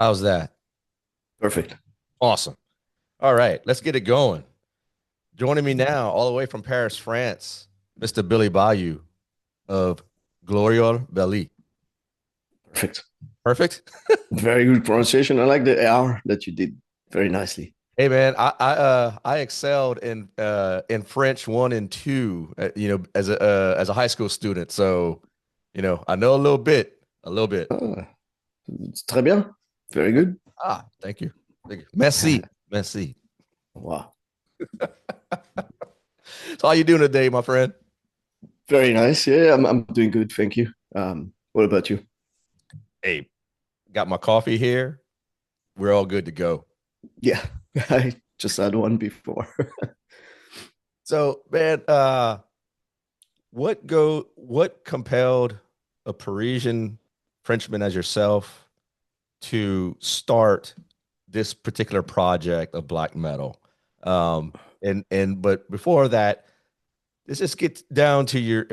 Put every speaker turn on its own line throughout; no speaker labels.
How's that?
Perfect.
Awesome. All right, let's get it going. Joining me now, all the way from Paris, France, Mr. Billy Bayou of Glorior Belli.
Perfect.
Perfect.
Very good pronunciation. I like the R that you did very nicely.
Hey man, I excelled in French one and two, as a high school student. So, I know a little bit.
Ah, it's très bien. Very good.
Thank you. Thank you. Merci. Merci.
Wow.
So how you doing today, my friend?
Very nice. Yeah, I'm doing good. Thank you. What about you?
Hey, got my coffee here. We're all good to go.
Yeah, I just had one before.
So, man, what compelled a Parisian Frenchman as yourself to start this particular project of black metal? But before that, let's just get down to your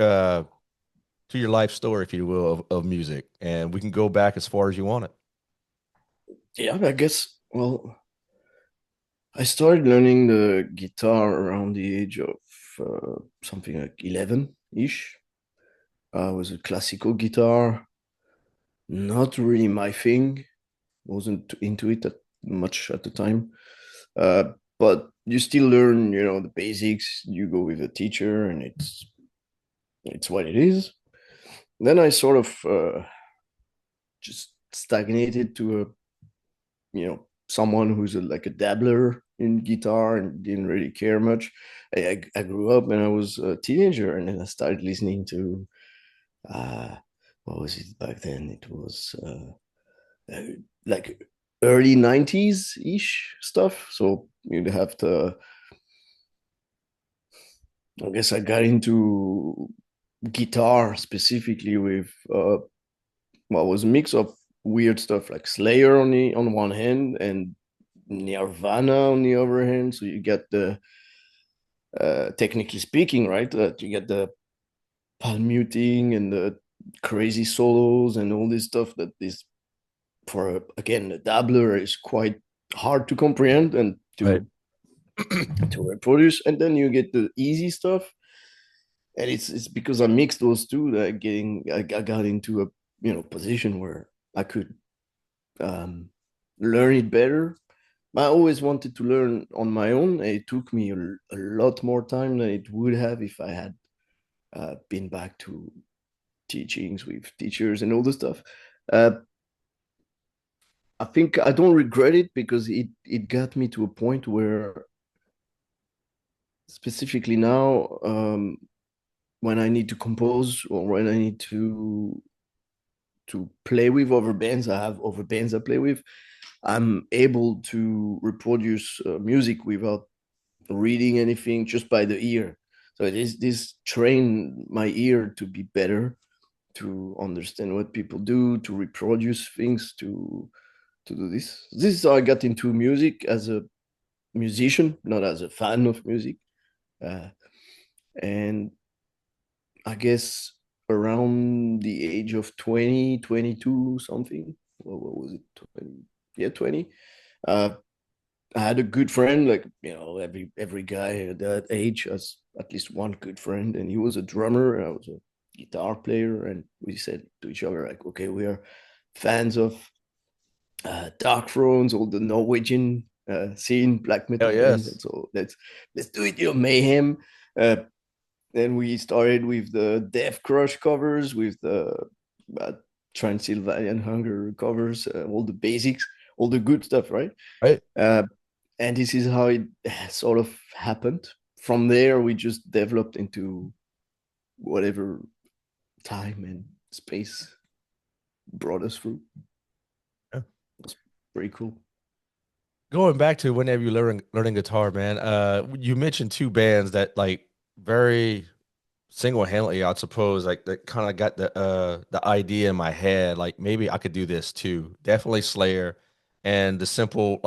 life story, if you will, of music, and we can go back as far as you want it.
Yeah, I guess. Well, I started learning the guitar around the age of something like 11-ish. It was a classical guitar, not really my thing. Wasn't into it that much at the time. But you still learn, the basics. You go with a teacher, and it's what it is. Then I sort of just stagnated to someone who's like a dabbler in guitar and didn't really care much. I grew up and I was a teenager, and then I started listening to uh, what was it back then? It was uh, like early 90s ish stuff. So you'd have to, I guess I got into guitar specifically with what was a mix of weird stuff like Slayer on one hand and Nirvana on the other hand. So you get the technically speaking, right? You get the palm muting and the crazy solos and all this stuff that is for again a dabbler is quite hard to comprehend and
Right.
to reproduce. And then you get the easy stuff, and it's because I mixed those two that I got into a position where I could um, learn it better. I always wanted to learn on my own. It took me a lot more time than it would have if I had been back to teachings with teachers and all the stuff. Uh, I think I don't regret it because it got me to a point where specifically now, when I need to compose or when I need to play with other bands, I have other bands I play with. I'm able to reproduce music without reading anything, just by the ear. So this trained my ear to be better, to understand what people do, to reproduce things, to do this. This is how I got into music as a musician, not as a fan of music. Uh, and I guess around the age of 20, 22, something. What was it? 20? Yeah, 20. Uh, I had a good friend, like, every guy at that age has at least one good friend, and he was a drummer. I was a guitar player, and we said to each other, like, okay, we are fans of Dark Thrones, all the Norwegian scene, black
Hell
metal bands, and
yes.
so let's do it, mayhem. Uh, then we started with the Death Crush covers, with the uh, Transylvanian Hunger covers, all the basics, all the good stuff, right?
Right.
Uh, and this is how it sort of happened. From there, we just developed into whatever time and space brought us through.
Yeah.
It's pretty cool.
Going back to whenever you learning guitar, man, you mentioned two bands that like very single-handedly, I suppose, like that kind of got the idea in my head, like maybe I could do this too. Definitely Slayer and the simple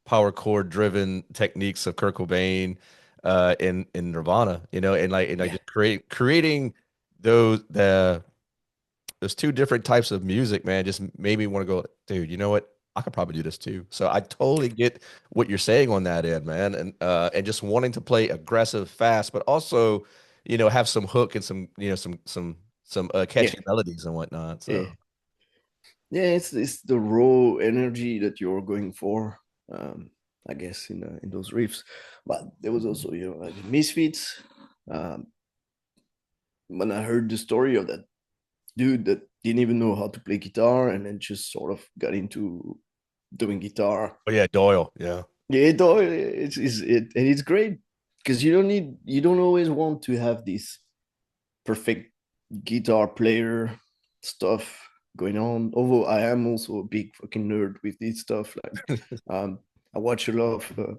power chord driven techniques of Kurt Cobain in Nirvana, and like
Yeah.
just creating those those two different types of music, man, just made me want to go, dude, you know what? I could probably do this too. So I totally get what you're saying on that end, man. And just wanting to play aggressive, fast, but also, have some hook and some, some
Yeah,
catchy melodies and whatnot.
yeah,
So
yeah. It's the raw energy that you're going for. Um, I guess in those riffs, but there was also like the Misfits. Um, when I heard the story of that dude that didn't even know how to play guitar and then just sort of got into doing guitar.
oh yeah, Doyle. Yeah.
Yeah, no, and it's great because you don't always want to have this perfect guitar player stuff going on. Although I am also a big fucking nerd with this stuff. Like, I watch a lot of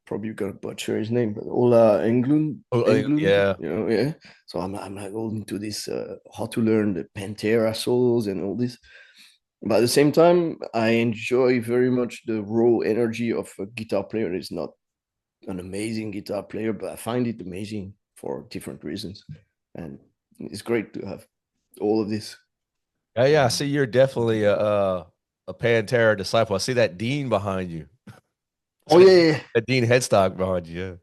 probably you gotta butcher his name, but Ola
Oh,
Englund,
yeah.
yeah. So I'm like all into this how to learn the Pantera solos and all this. But at the same time, I enjoy very much the raw energy of a guitar player. It's not an amazing guitar player, but I find it amazing for different reasons. And it's great to have all of this.
Yeah, yeah. I see you're definitely a Pantera disciple. I see that Dean behind you.
Oh,
See
yeah, yeah.
that Dean headstock behind you.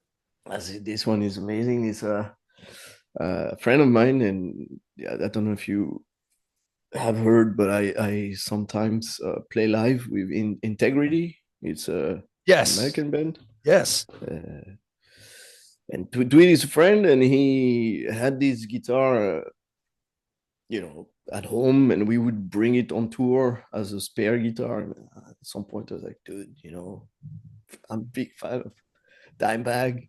Yeah.
I see this one is amazing. It's a friend of mine. And yeah, I don't know if you have heard, but I sometimes play live with Integrity. It's an
Yes.
American band.
Yes.
Uh, and Tweet is a friend, and he had this guitar, at home, and we would bring it on tour as a spare guitar. And at some point, I was like, dude, I'm a big fan of Dimebag.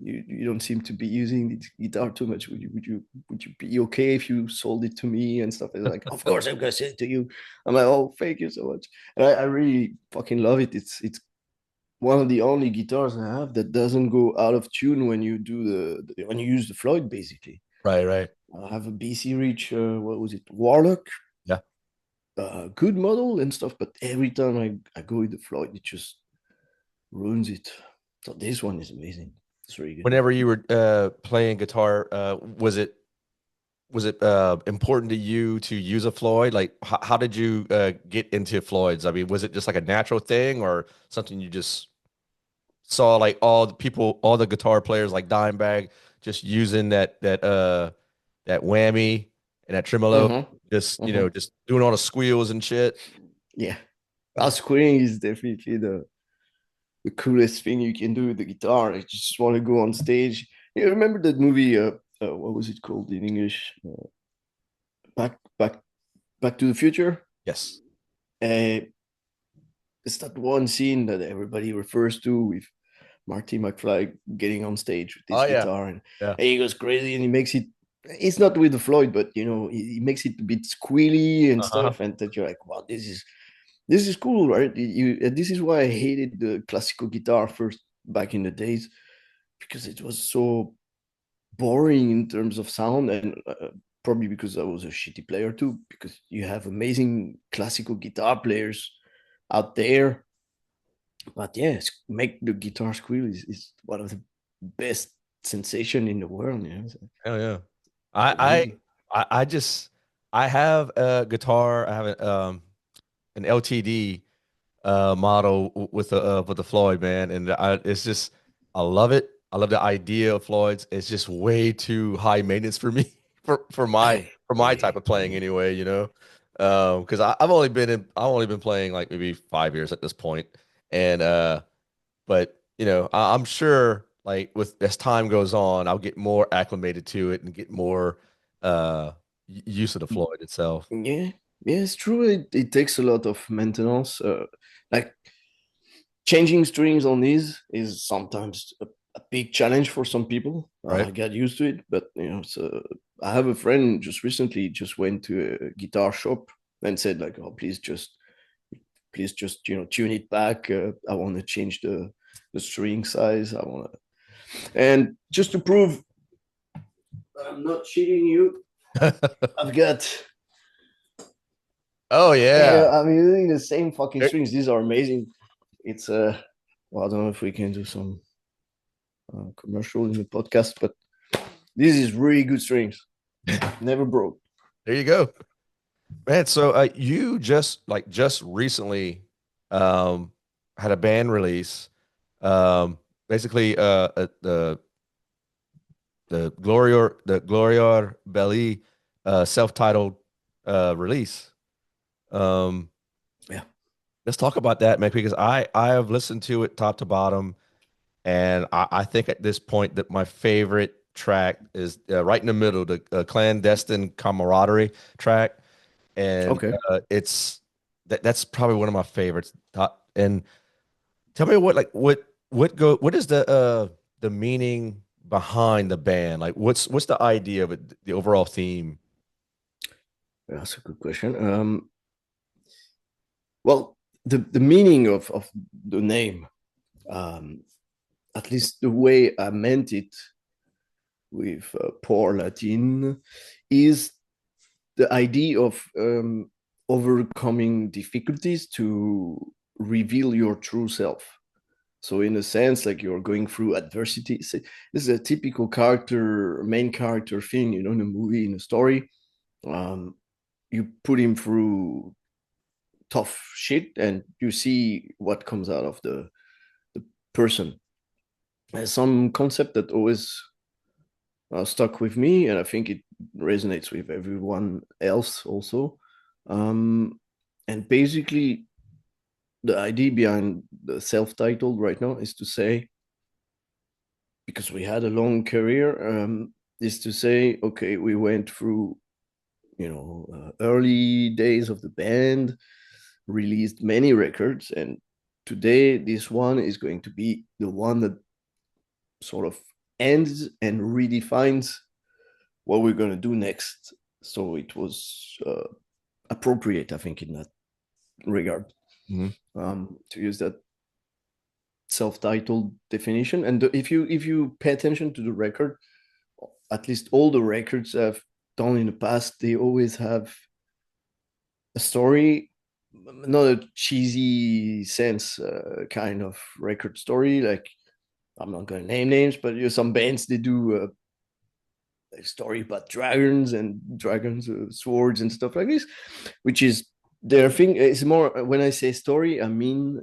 You don't seem to be using the guitar too much. Would you be okay if you sold it to me and stuff? And like, of course I'm gonna sell it to you. I'm like, oh, thank you so much. And I really fucking love it. It's one of the only guitars I have that doesn't go out of tune when you do when you use the Floyd basically.
Right, right.
I have a BC Reach, what was it, Warlock,
Yeah.
good model and stuff, but every time I go with the Floyd, it just ruins it. So this one is amazing. It's really good.
Whenever you were playing guitar, was it important to you to use a Floyd? Like, how did you get into Floyds? I mean, was it just like a natural thing or something you just saw like all the people, all the guitar players like Dimebag just using that whammy and that tremolo, just
Mm-hmm. Mm-hmm.
just doing all the squeals and shit.
Yeah. Squealing is definitely the coolest thing you can do with the guitar. I just want to go on stage. You remember that movie? What was it called in English? Back, back, Back to the Future.
Yes.
Uh, it's that one scene that everybody refers to with Marty McFly getting on stage with this
Oh yeah.
guitar, and
Yeah.
he goes crazy, and he makes it. It's not with the Floyd, but he makes it a bit squealy and
Uh-huh.
stuff, and that you're like, wow, this is cool, right? This is why I hated the classical guitar first back in the days, because it was so boring in terms of sound, and probably because I was a shitty player too, because you have amazing classical guitar players out there. But yeah, make the guitar squeal is one of the best sensation in the world. So
Hell yeah.
it's
I
amazing.
I just I have a guitar. I have an LTD model with the Floyd, man, and it's just I love it. I love the idea of Floyd's. It's just way too high maintenance for me for my
I
for my
yeah.
type of playing anyway, because I've only been playing like maybe 5 years at this point, and but I'm sure like with as time goes on, I'll get more acclimated to it and get more use of the Floyd itself.
Yeah, yeah, it's true. It takes a lot of maintenance. Like changing strings on these is sometimes a big challenge for some people.
Right.
I got used to it, but so I have a friend just recently just went to a guitar shop and said like, "Oh, please just tune it back. I want to change the string size. I want to," and just to prove that I'm not cheating you, I've got.
Oh
Yeah,
yeah.
I'm using the same fucking
There,
strings. These are amazing. It's well, I don't know if we can do some commercial in the podcast, but this is really good strings. Never broke.
there you go. Man, so you just recently um had a band release. Basically the Glorior Belli self-titled release. Um
Yeah.
let's talk about that, man, because I have listened to it top to bottom, and I think at this point that my favorite track is right in the middle, the clandestine camaraderie track. And
Okay.
it's that's probably one of my favorites. And tell me what is the meaning behind the band? Like what's the idea of it, the overall theme?
That's a good question. Well, the meaning of the name, um, at least the way I meant it with poor Latin, is the idea of overcoming difficulties to reveal your true self. So in a sense, like you're going through adversity. This is a typical character, main character thing, in a movie, in a story. Um, you put him through tough shit, and you see what comes out of the person. There's some concept that always stuck with me, and I think it resonates with everyone else also. Um, and basically, the idea behind the self-titled right now is to say, because we had a long career, is to say, okay, we went through, early days of the band, released many records, and today this one is going to be the one that sort of ends and redefines what we're going to do next. So it was appropriate, I think, in that regard,
Mhm.
to use that self-titled definition. And if you pay attention to the record, at least all the records I've done in the past, they always have a story, not a cheesy sense kind of record story. Like, I'm not going to name names, but some bands, they do a story about dragons, swords and stuff like this, which is their thing. It's more, when I say story, I mean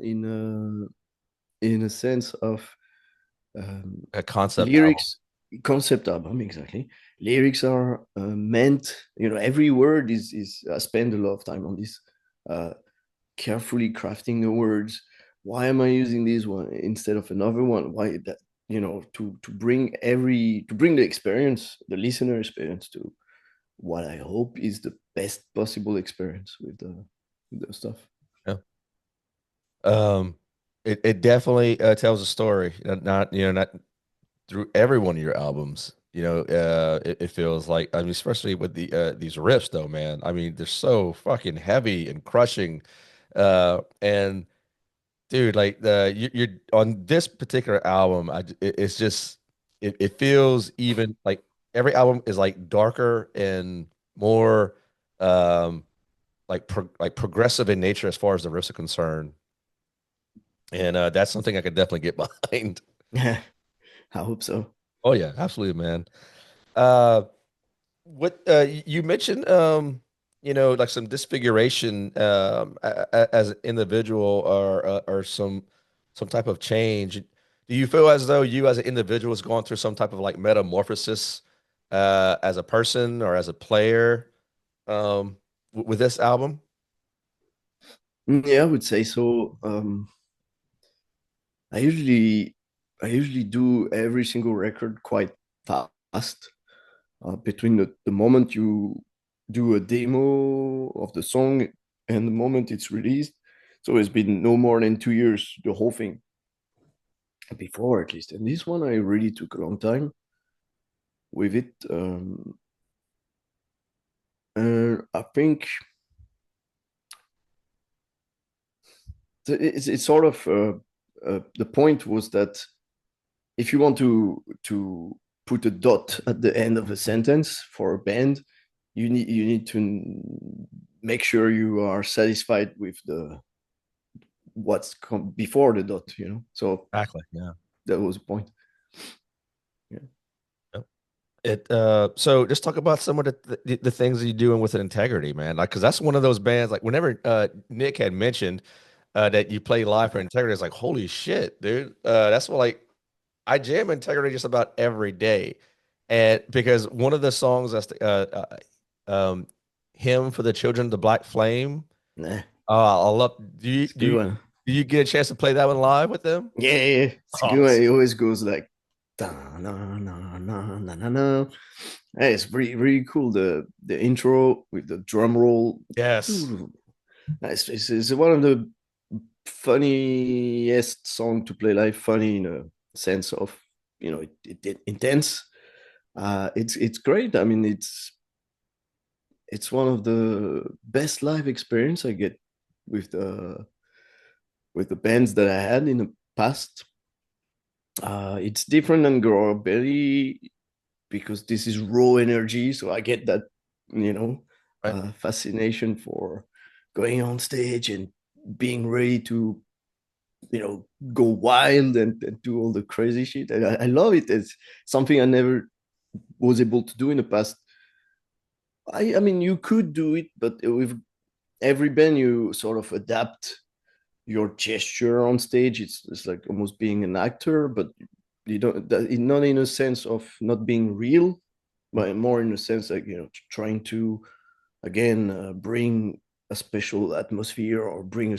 in a sense of um,
A concept album.
lyrics, concept album, exactly. Lyrics are meant, every word is I spend a lot of time on this, uh, carefully crafting the words. Why am I using this one instead of another one? Why that, to bring the experience, the listener experience, to what I hope is the best possible experience with the stuff.
Yeah. Um, it definitely tells a story, not through every one of your albums. It feels like, I mean, especially with these riffs, though, man. I mean, they're so fucking heavy and crushing. And dude, like you're on this particular album, it's just it feels even like every album is like darker and more um like progressive in nature as far as the riffs are concerned. And that's something I could definitely get behind.
I hope so.
Oh yeah, absolutely, man. Uh what you mentioned like some disfiguration as an individual or some type of change. Do you feel as though you as an individual is going through some type of like metamorphosis as a person or as a player with this album?
Yeah, I would say so. I usually I usually do every single record quite fast. Between the moment you do a demo of the song and the moment it's released, so it's been no more than 2 years, the whole thing, before at least. And this one, I really took a long time with it. And I think it's sort of the point was that if you want to put a dot at the end of a sentence for a band, you need to make sure you are satisfied with the what's come before the dot. So
Exactly. Yeah.
that was the point. Yeah.
Yep. So just talk about some of the things that you're doing with an integrity, man. Like, cause that's one of those bands, like whenever Nick had mentioned that you play live for integrity, it's like, holy shit, dude. That's what like I jam integrity just about every day. And because one of the songs that's Hymn for the Children of the Black Flame.
Nah,
I love do you
it's a good one.
do you get a chance to play that one live with them?
Yeah, yeah, yeah. It's a good
Oh,
one. It always goes like da na na na na na na. Hey, it's really cool. The intro with the drum roll.
yes.
Ooh, it's one of the funniest song to play live. Funny in a sense of intense. It's great. I mean, it's one of the best live experience I get with the bands that I had in the past. It's different than Glorior Belli because this is raw energy, so I get that you know
Right.
fascination for going on stage and being ready to go wild and do all the crazy shit. And I love it. It's something I never was able to do in the past. I mean, you could do it, but with every band, you sort of adapt your gesture on stage. It's like almost being an actor, but you don't not in a sense of not being real, but more in a sense like trying to again bring a special atmosphere or bring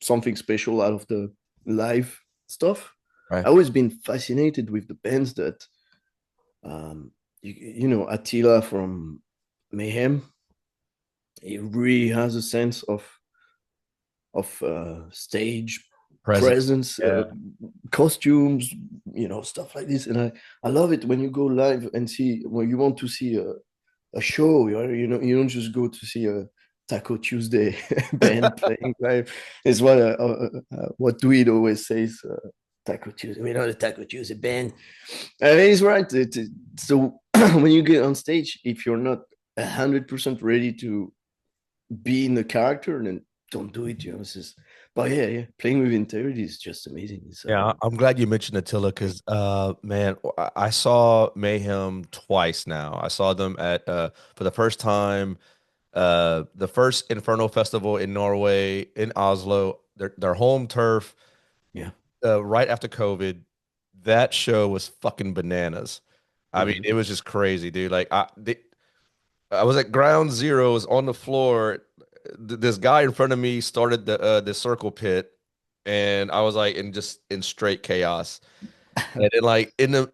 something special out of the live stuff.
Right.
I always been fascinated with the bands that Attila from Mayhem. He really has a sense of stage
Present.
presence,
Yeah.
costumes, stuff like this. And I love it when you go live and see when you want to see a show. You don't just go to see a Taco Tuesday band playing live. It's what Tweed always says. Taco Tuesday, we're not a Taco Tuesday band. I mean, he's right. So when you get on stage, if you're not 100% ready to be in the character, then don't do it. It's just, but yeah, playing with integrity is just amazing. It's
Yeah, I'm glad you mentioned Attila because man, I saw Mayhem twice now. I saw them at for the first time the first Inferno Festival in Norway in Oslo, their home turf
yeah.
right after COVID. That show was fucking bananas. I mean,
Mm-hmm.
it was just crazy, dude. Like I was at ground zero, was on the floor. This guy in front of me started the circle pit, and I was like in straight chaos. And then like
Yeah,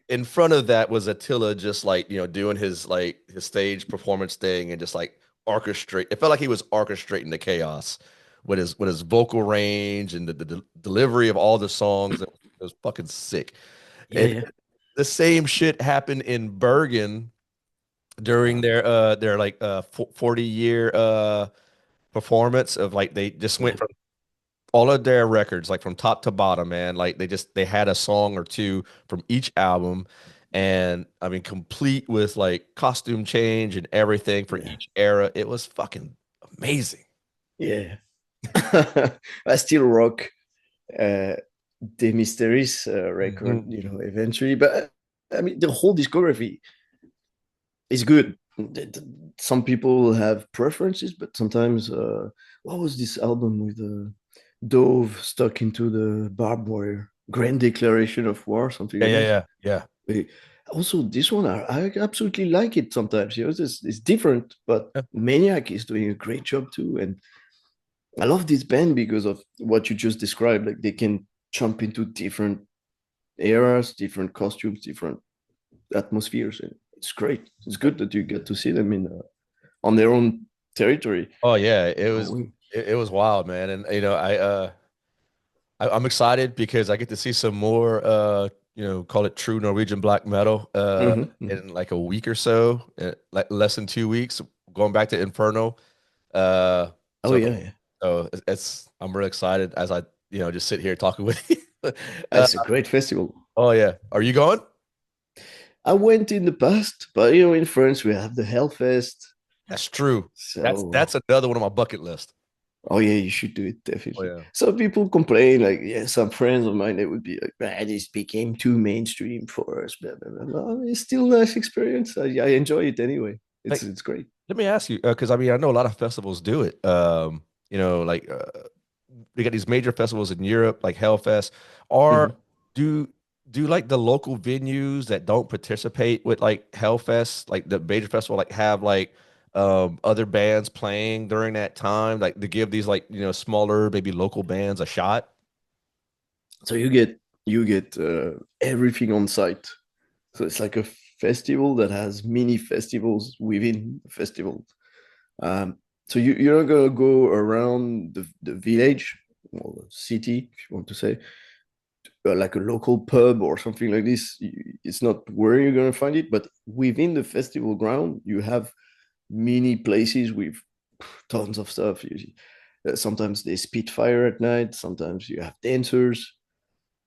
in front of that was Attila just like, doing his like his stage performance thing and just like orchestrate. It felt like he was orchestrating the chaos with his vocal range and the delivery of all the songs. It was fucking sick.
yeah,
And
yeah.
the same shit happened in Bergen during their like 40-year performance of like they just
Yeah.
went from all of their records, like from top to bottom, man. Like they had a song or two from each album, and I mean, complete with like costume change and everything for
Yeah.
each era. It was fucking amazing.
Yeah. I still rock uh the Mysteries record,
Mhm.
eventually. But I mean, the whole discography is good. Some people have preferences, but sometimes, what was this album with the dove stuck into the barbed wire? Grand Declaration of War, something
Yeah,
like
yeah,
this.
yeah, yeah.
Also, this one, I absolutely like it sometimes. It's different, but
Yeah.
Maniac is doing a great job too. And I love this band because of what you just described. Like they can jump into different eras, different costumes, different atmospheres. And it's great. It's good that you get to see them in on their own territory.
Oh yeah,
Oh,
it was wild, man. And I'm excited because I get to see some more call it true Norwegian black metal
mhm, mhm.
in like a week or so, like less than 2 weeks, going back to Inferno. Uh
Oh
so
yeah, yeah.
I'm really excited as I just sit here talking with you. Uh
It's a great festival.
oh yeah. Are you going?
I went in the past, but in France we have the Hellfest.
That's true. That's
So
that's another one on my bucket list.
Oh yeah, you should do it
Oh
definitely.
yeah.
Some people complain, like yeah, some friends of mine they would be like, "Ah, this became too mainstream for us." Blah, blah, blah. Well, it's still a nice experience. I enjoy it anyway.
Like,
It's great.
let me ask you, because I mean, I know a lot of festivals do it. Like we got these major festivals in Europe, like Hellfest. Are
Mhm.
do do like the local venues that don't participate with like Hellfest, like the major festival, like have like other bands playing during that time, like to give these like smaller, maybe local bands a shot?
So you get everything on site. So it's like a festival that has mini festivals within a festival. Um, so you're not gonna go around the village or the city, if you want to say, like a local pub or something like this. It's not where you're gonna find it, but within the festival ground, you have mini places with tons of stuff. Sometimes they spit fire at night. Sometimes you have dancers.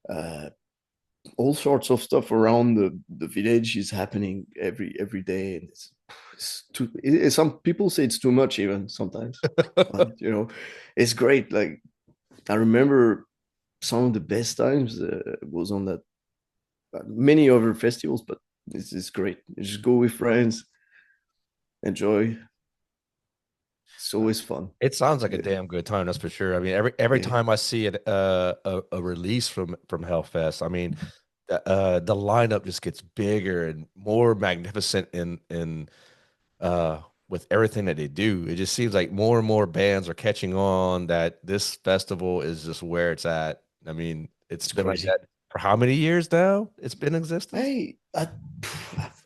Uh, all sorts of stuff around the village is happening every day, and some people say it's too much even sometimes, but it's great. Like I remember some of the best times was on that many other festivals, but this is great. You just go with friends, enjoy. It's always fun.
It sounds like a
Yeah,
damn good time, that's for sure. I mean, every
yeah.
time I see a release from Hellfest, I mean, the lineup just gets bigger and more magnificent in with everything that they do. It just seems like more and more bands are catching on that this festival is just where it's at. I mean, it's
It's
been like
crazy.
that for how many years now? It's been in existence?
Hey,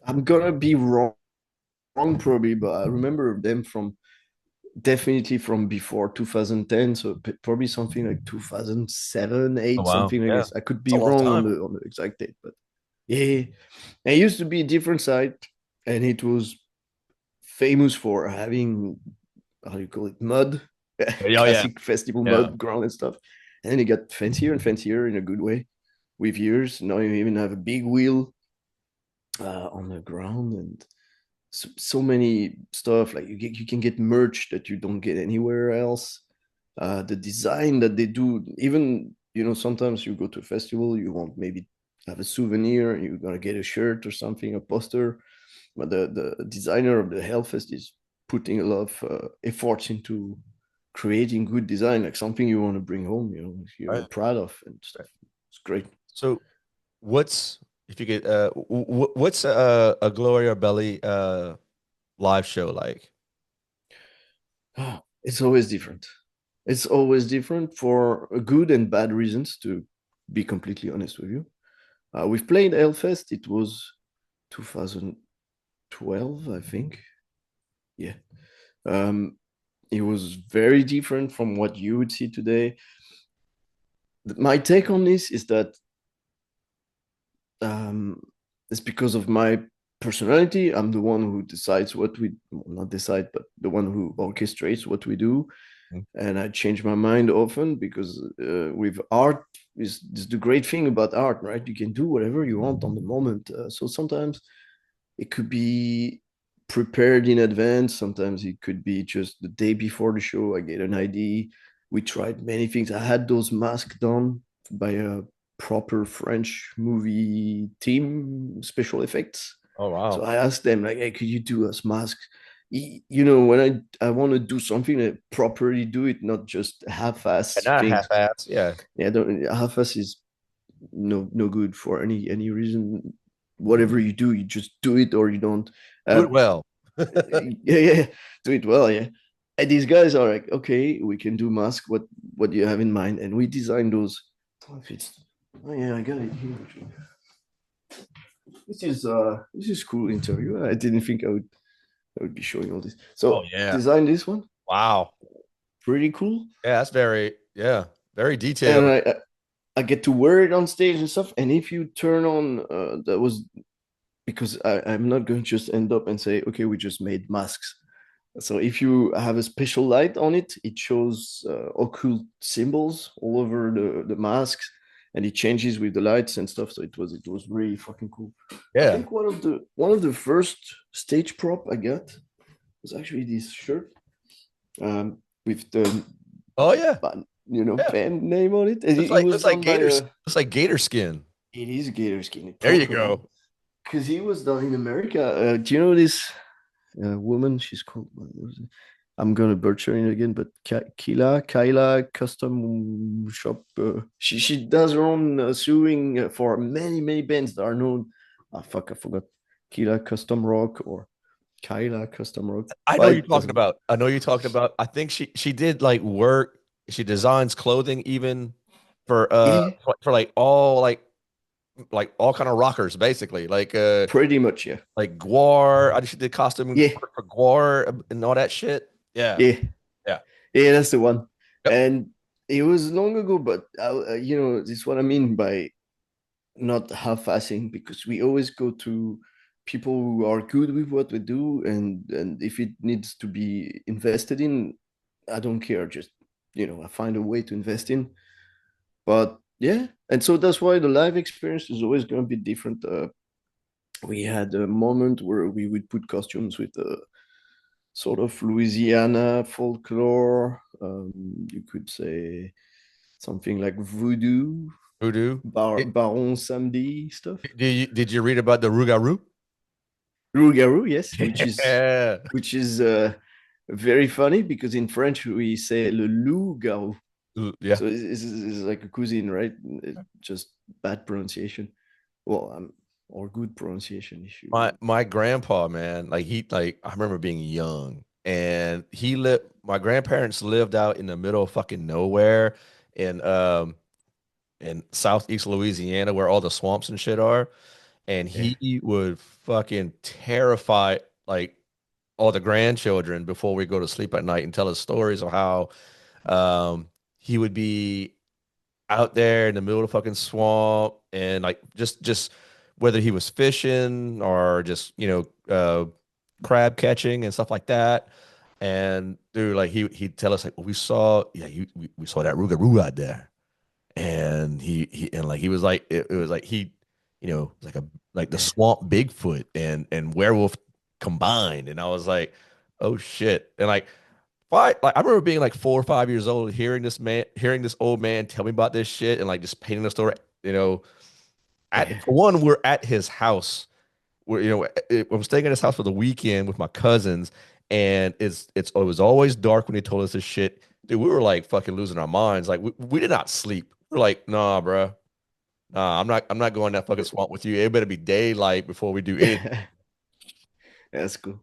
I'm gonna be wrong probably, but I remember them from definitely from before 2010, so probably something like 2007,
Oh
8,
wow.
something like
Yeah.
this. I could
It's a
be
long
wrong
time.
on the exact date, but yeah. It used to be a different site, and it was famous for having, how do you call it, mud,
Yeah, oh yeah.
classic festival
Yeah.
mud ground and stuff. And then it got fancier and fancier in a good way with years. Now you even have a big wheel on the ground, and so many stuff. Like you can get merch that you don't get anywhere else. The design that they do, even sometimes you go to a festival, you want maybe have a souvenir, you're gonna get a shirt or something, a poster, but the designer of the Hellfest is putting a lot of efforts into creating good design, like something you want to bring home, you're
Right.
proud of and stuff.
Right.
It's great.
So what's if you could what's a Gloria Belli live show like?
It's always different. It's always different for good and bad reasons, to be completely honest with you. We've played Hellfest. It was 2012, I think. Yeah. Um, it was very different from what you would see today. My take on this is that um, it's because of my personality. I'm the one who decides what we, well, not decide, but the one who orchestrates what we do.
Mm.
And I change my mind often because with art is the great thing about art, right? You can do whatever you want on the moment. So sometimes it could be prepared in advance. Sometimes it could be just the day before the show. I get an idea. We tried many things. I had those masks done by a proper French movie team, special effects.
Oh
So
wow.
I asked them, like, hey, could you do us masks? When I want to do something, I properly do it, not just
And
half-ass
not
things.
half-ass. Yeah.
Yeah, don't half-ass is no good for any reason. Whatever you do, you just do it or you don't.
Do
Uh,
it well.
yeah, do it well, yeah. And these guys are like, okay, we can do mask. What do you have in mind? And we designed those. Oh, oh yeah, I got it here. This is cool interview. I didn't think I would be showing all this.
Oh
So
yeah.
design this one,
Wow.
pretty cool.
Yeah, that's very
And
detailed.
I get to wear it on stage and stuff. And if you turn on, that was because I'm not going to just end up and say, okay, we just made masks. So if you have a special light on it, it shows occult symbols all over the masks, and it changes with the lights and stuff. So it was really fucking cool. I
Yeah.
think one of the first stage prop I got was actually this shirt with
Oh yeah,
band,
yeah.
band name on it. And it was done by a.
Looks like gator skin.
It is Gator Skin,
There you
properly,
go.
because he was done in America. Do you know this woman? She's called. What was it? I'm gonna butcher it again, but Kyla Custom Shop. She does her own sewing for many bands that are known. Ah, fuck, I forgot. Kyla Custom Rock or Kyla Custom Rock.
I know
But
you're
it
talking
doesn't.
about. I know you're talking about. I think she did like work. She designs clothing even
Yeah,
for like all kind of rockers basically.
pretty much. Yeah,
Like Guar. She did costume
yeah,
for Guar and all that shit. Yeah.
yeah,
Yeah.
yeah. That's the one.
Yep.
And it was long ago, but this is what I mean by not half-assing, because we always go to people who are good with what we do, and if it needs to be invested in, I don't care. Just I find a way to invest in. But yeah, and so that's why the live experience is always going to be different. We had a moment where we would put costumes with sort of Louisiana folklore. You could say something like voodoo,
Voodoo.
Baron Samedi stuff.
Did you read about the Rougarou?
Rougarou, yes,
Yeah.
which is very funny, because in French we say le loup-garou.
Yeah.
So it's like a cuisine, right? Just bad pronunciation. Well, or good pronunciation if
My
you.
my grandpa, man, I remember being young and he lived my grandparents lived out in the middle of fucking nowhere in southeast Louisiana where all the swamps and shit are. And
Yeah,
he would fucking terrify like all the grandchildren before we go to sleep at night and tell us stories of how he would be out there in the middle of the fucking swamp and like just whether he was fishing or just crab catching and stuff like that. And dude, like he'd tell us like we saw we saw that Rougarou out there, and he was like it was like like a like the
yeah,
swamp Bigfoot and werewolf combined, and I was like, oh shit, and like I remember being like 4 or 5 years old, hearing this old man tell me about this shit, and like just painting the story. You know, at
yeah.
for one, we're at his house. I'm staying at his house for the weekend with my cousins, and it was always dark when he told us this shit. Dude, we were like fucking losing our minds. Like we did not sleep. We're like, nah, bro, nah, I'm not going that fucking swamp with you. It better be daylight before we do anything.
That's cool.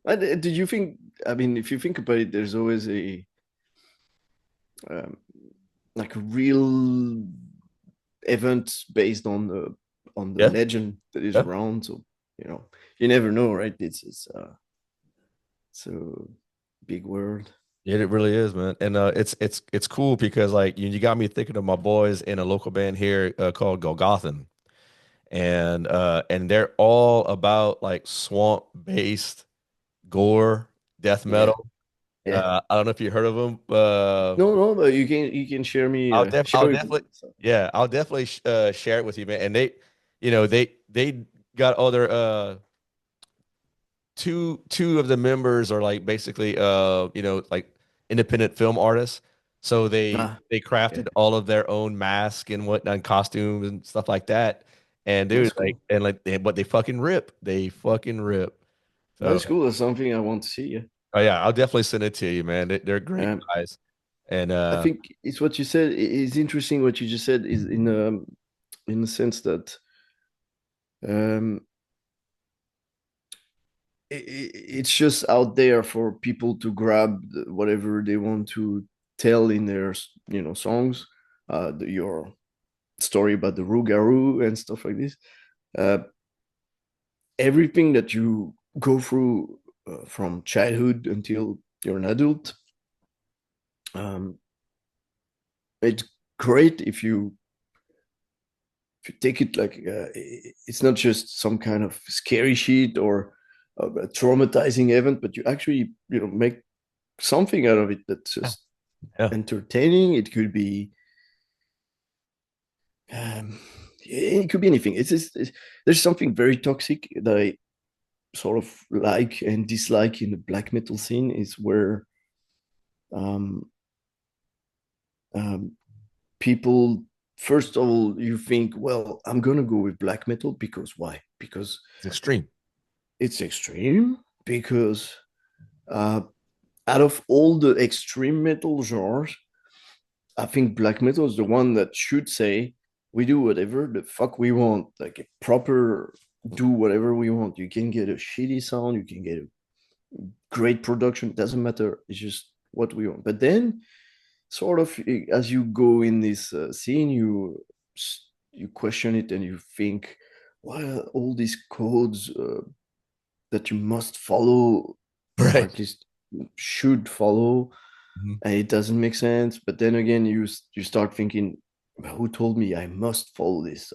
Did you think? I mean, if you think about it, there's always a um, like a real event based on the
Yeah,
legend that is
yeah.
around. So you know, you never know, right? It's a big world.
Yeah, it really is, man. And it's cool because like you got me thinking of my boys in a local band here called Golgothan. And they're all about like swamp based gore, death
Yeah,
metal.
yeah.
I don't know if you heard of them.
No, no, but you can
I'll
share with me.
definitely
So.
yeah, I'll definitely share it with you, man. And they got other two of the members are like basically like independent film artists. So they
Ah,
they
yeah,
crafted all of their own masks and whatnot, and costumes and stuff like that. And dude,
that's cool.
but they fucking rip. They fucking rip. So
That's cool. That's something I want to see. Yeah.
oh yeah, I'll definitely send it to you, man. They're great
Um,
guys. And
I think it's what you said. It's interesting what you just said is in the sense that um, it's just out there for people to grab whatever they want to tell in their songs. Your story about the Rougarou and stuff like this. Uh, Everything that you go through from childhood until you're an adult, um, it's great if you take it like it's not just some kind of scary shit or a traumatizing event, but you actually make something out of it that's
yeah,
just
yeah.
entertaining. It could be it could be anything. There's something very toxic that I sort of like and dislike in the black metal scene is where um Um, People, first of all, you think, well, I'm gonna go with black metal because why? Because
It's extreme.
it's extreme. Because uh, out of all the extreme metal genres, I think black metal is the one that should say we do whatever the fuck we want, like a proper do whatever we want. You can get a shitty sound, you can get a great production, it doesn't matter. It's just what we want. But then, sort of, as you go in this scene, you question it and you think, why are all these codes that you must follow, or
Right.
at least should follow,
Mhm.
and it doesn't make sense. But then again, you start thinking, who told me I must follow this?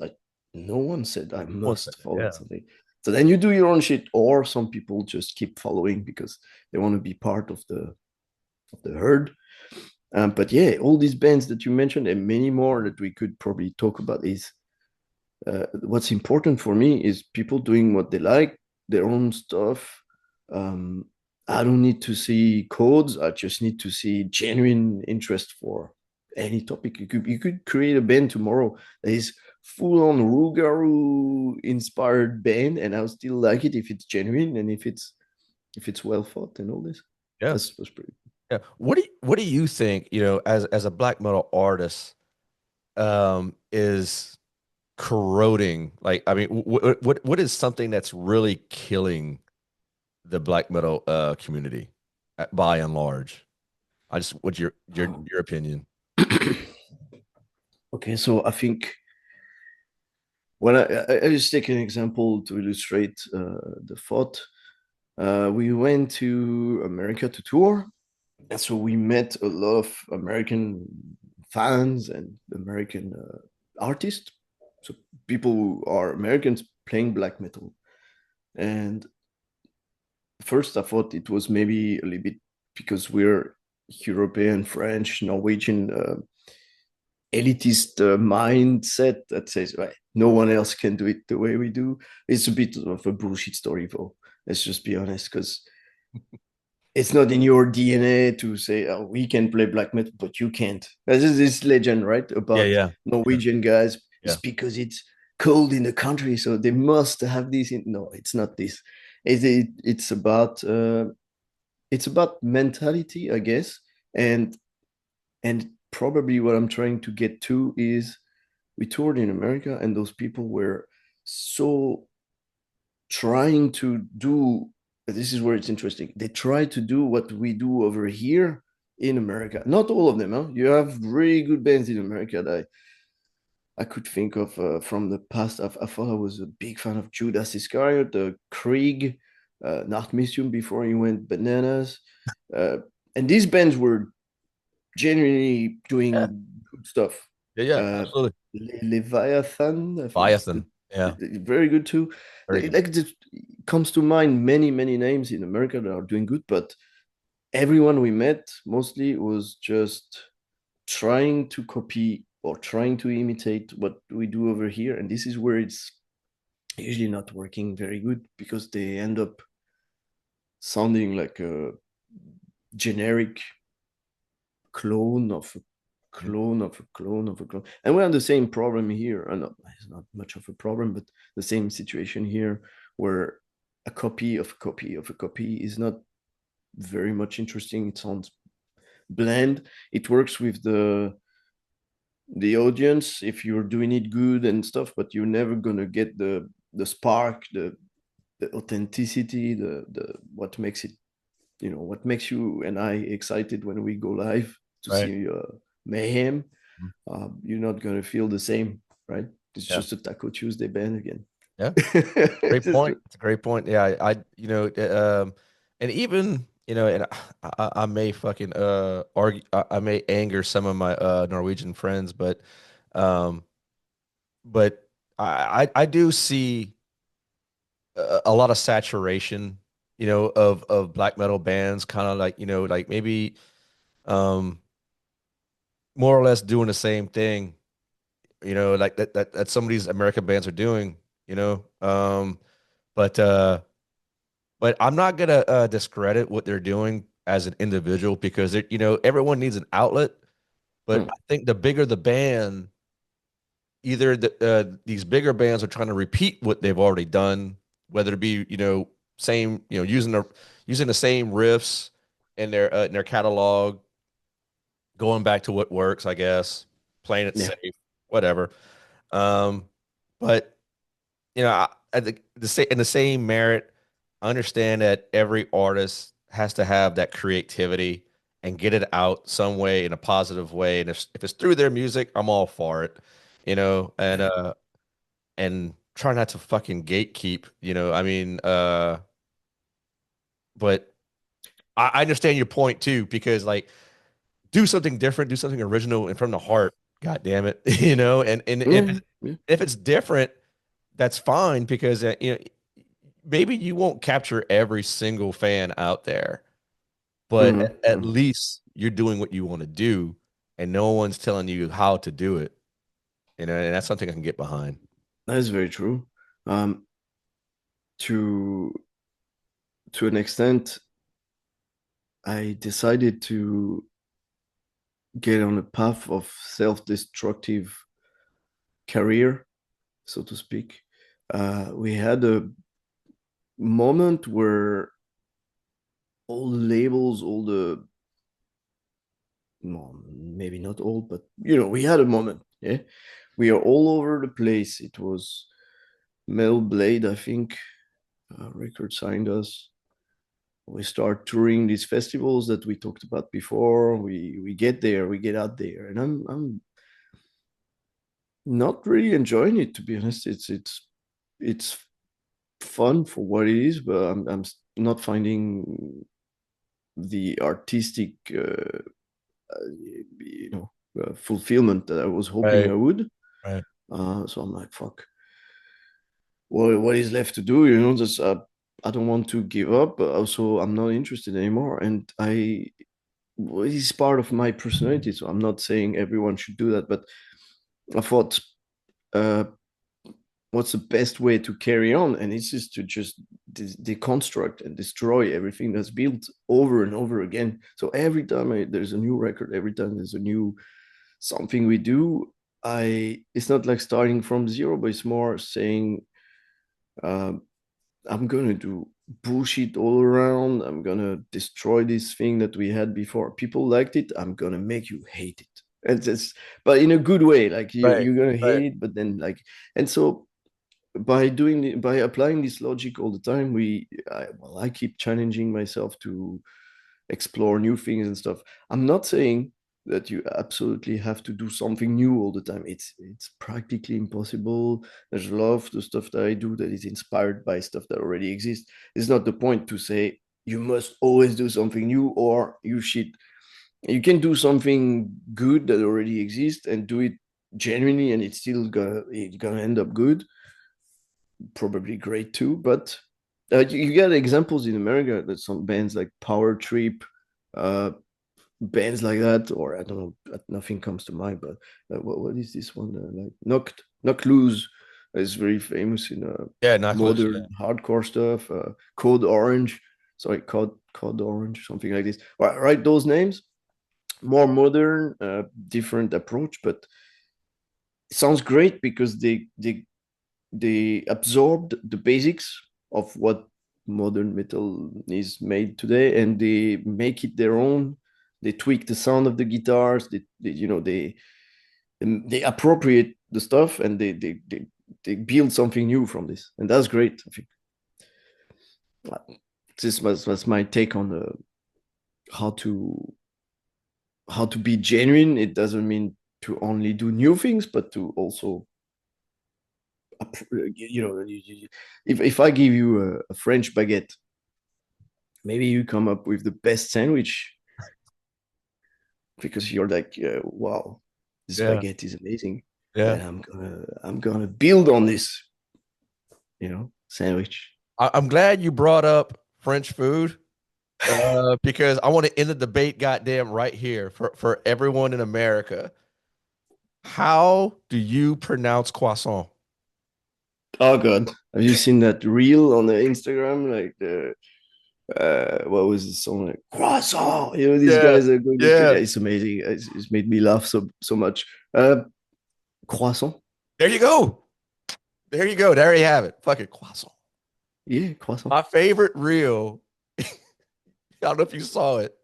No one said I
One second.
must follow
Yeah.
something. So then you do your own shit, or some people just keep following because they want to be part of the herd. But yeah, all these bands that you mentioned and many more that we could probably talk about is what's important for me is people doing what they like, their own stuff. Um, I don't need to see codes. I just need to see genuine interest for any topic. You could create a band tomorrow that is full on Rougarou inspired band, and I'll still like it if it's genuine and if it's well thought and all this.
Yeah.
That's pretty.
Yeah. What do you think, as a black metal artist, is corroding? Like, I mean, what is something that's really killing the black metal community by and large? What's your opinion?
Okay, so I think when I just take an example to illustrate the thought. We went to America to tour, and so we met a lot of American fans and American artists. So people who are Americans playing black metal. And first, I thought it was maybe a little bit because we're European, French, Norwegian elitist mindset that says, right, no one else can do it the way we do. It's a bit of a bullshit story, though. Let's just be honest, because it's not in your DNA to say, oh, we can play black metal, but you can't. There's this legend, right,
Yeah,
about
yeah, yeah,
Norwegian guys. It's
yeah.
because it's cold in the country, so they must have this. No, it's not this. It's about mentality, I guess, and and probably what I'm trying to get to is we toured in America, and those people were so trying to do. This is where it's interesting. They try to do what we do over here in America. Not all of them, huh? You have really good bands in America that I could think of from the past. I thought I was a big fan of Judas Iscariot, Krieg, Nachtmisium before he went bananas. Uh, and these bands were genuinely
Yeah,
doing good stuff.
yeah, yeah,
Uh,
absolutely.
Leviathan, I think it's
Biathan. Yeah,
very good too.
very good.
Like it comes to mind many names in America that are doing good, but everyone we met mostly was just trying to copy or trying to imitate what we do over here, and this is where it's usually not working very good because they end up sounding like a generic clone of a
Mhm.
clone of a clone of a clone. And we have the same problem here. No, it's not much of a problem, but the same situation here where a copy of a copy of a copy is not very much interesting. It sounds bland. It works with the audience if you're doing it good and stuff, but you're never gonna get the spark, the authenticity, the what makes it, what makes you and I excited when we go live to
Right.
see Mayhem.
Mhm.
You're not gonna feel the same, right? It's
Yeah,
just a Taco Tuesday band again.
yeah. Great point. It's a great point. Yeah, and even, and I may fucking argue, I may anger some of my Norwegian friends, um, but I do see a lot of saturation, of black metal bands, kind of like, like maybe um more or less doing the same thing, like that some of these American bands are doing, you know. But I'm not gonna discredit what they're doing as an individual because everyone needs an outlet. But
Mm.
I think the bigger the band, either these bigger bands are trying to repeat what they've already done, whether it be same using the same riffs in their catalog, going back to what works, I guess, playing it
Yeah.
safe, whatever. Um, but at in the same merit, I understand that every artist has to have that creativity and get it out some way in a positive way. And if it's through their music, I'm all for it,
Yeah.
and try not to fucking gatekeep, I mean, but I understand your point too, because like do something different, do something original and from the heart, god damn it, and
Yeah. Yeah.
if it's different, that's fine because maybe you won't capture every single fan out there, but
Mhm,
at
mhm.
least you're doing what you want to do and no one's telling you how to do it, and that's something I can get behind.
That is very true. Um, to an extent, I decided to get on a path of self-destructive career, so to speak. We had a moment where all the labels, all the well, maybe not all, but we had a moment. Yeah, we are all over the place. It was Metal Blade, I think, record signed us. We start touring these festivals that we talked about before. We get there, we get out there, and I'm not really enjoying it, to be honest. It's fun for what it is, but I'm not finding the artistic you know fulfillment that I was hoping
Right,
I would.
right.
So I'm like, fuck. What is left to do? Just I don't want to give up, but also I'm not interested anymore. And well, it's part of my personality. So I'm not saying everyone should do that, but I thought, uh, what's the best way to carry on? And it's just to just deconstruct and destroy everything that's built over and over again. So every time there's a new record, every time there's a new something we do, it's not like starting from zero, but it's more saying, uh, I'm gonna do bullshit all around. I'm gonna destroy this thing that we had before. People liked it. I'm gonna make you hate it. And it's but in a good way. Like
Right,
you're gonna
right.
hate it, but then like and so by applying this logic all the time, I keep challenging myself to explore new things and stuff. I'm not saying that you absolutely have to do something new all the time. It's practically impossible. There's a lot of the stuff that I do that is inspired by stuff that already exists. It's not the point to say you must always do something new or you should. You can do something good that already exists and do it genuinely, and it's gonna end up good, probably great too. But you get examples in America that some bands like Power Trip, uh, bands like that, or I don't know, nothing comes to mind. But what is this one? Like Knock Loose is very famous in
Yeah, not loose.
modern hardcore stuff. Code Orange, sorry, Code Orange, something like this. Right, those names, more modern, different approach, but it sounds great because they absorbed the basics of what modern metal is made today, and they make it their own. They tweak the sound of the guitars. They appropriate the stuff, and they build something new from this, and that's great. I think this was my take on how to how to be genuine. It doesn't mean to only do new things, but to also if I give you a French baguette, maybe you come up with the best sandwich because you're like, wow, this
Yeah,
baguette is amazing,
yeah.
and I'm gonna build on this, sandwich.
I'm glad you brought up French food, because I want to end the debate, goddamn, right here for everyone in America. How do you pronounce croissant?
Oh God, have you seen that reel on the Instagram? Like the what was the song like? Croissant. You know, these
Yeah,
guys are going to
yeah.
it's amazing. It's made me laugh so much. Croissant.
There you go. There you go. There you have it. Fucking croissant.
Yeah, croissant.
My favorite reel. I don't know if you saw it,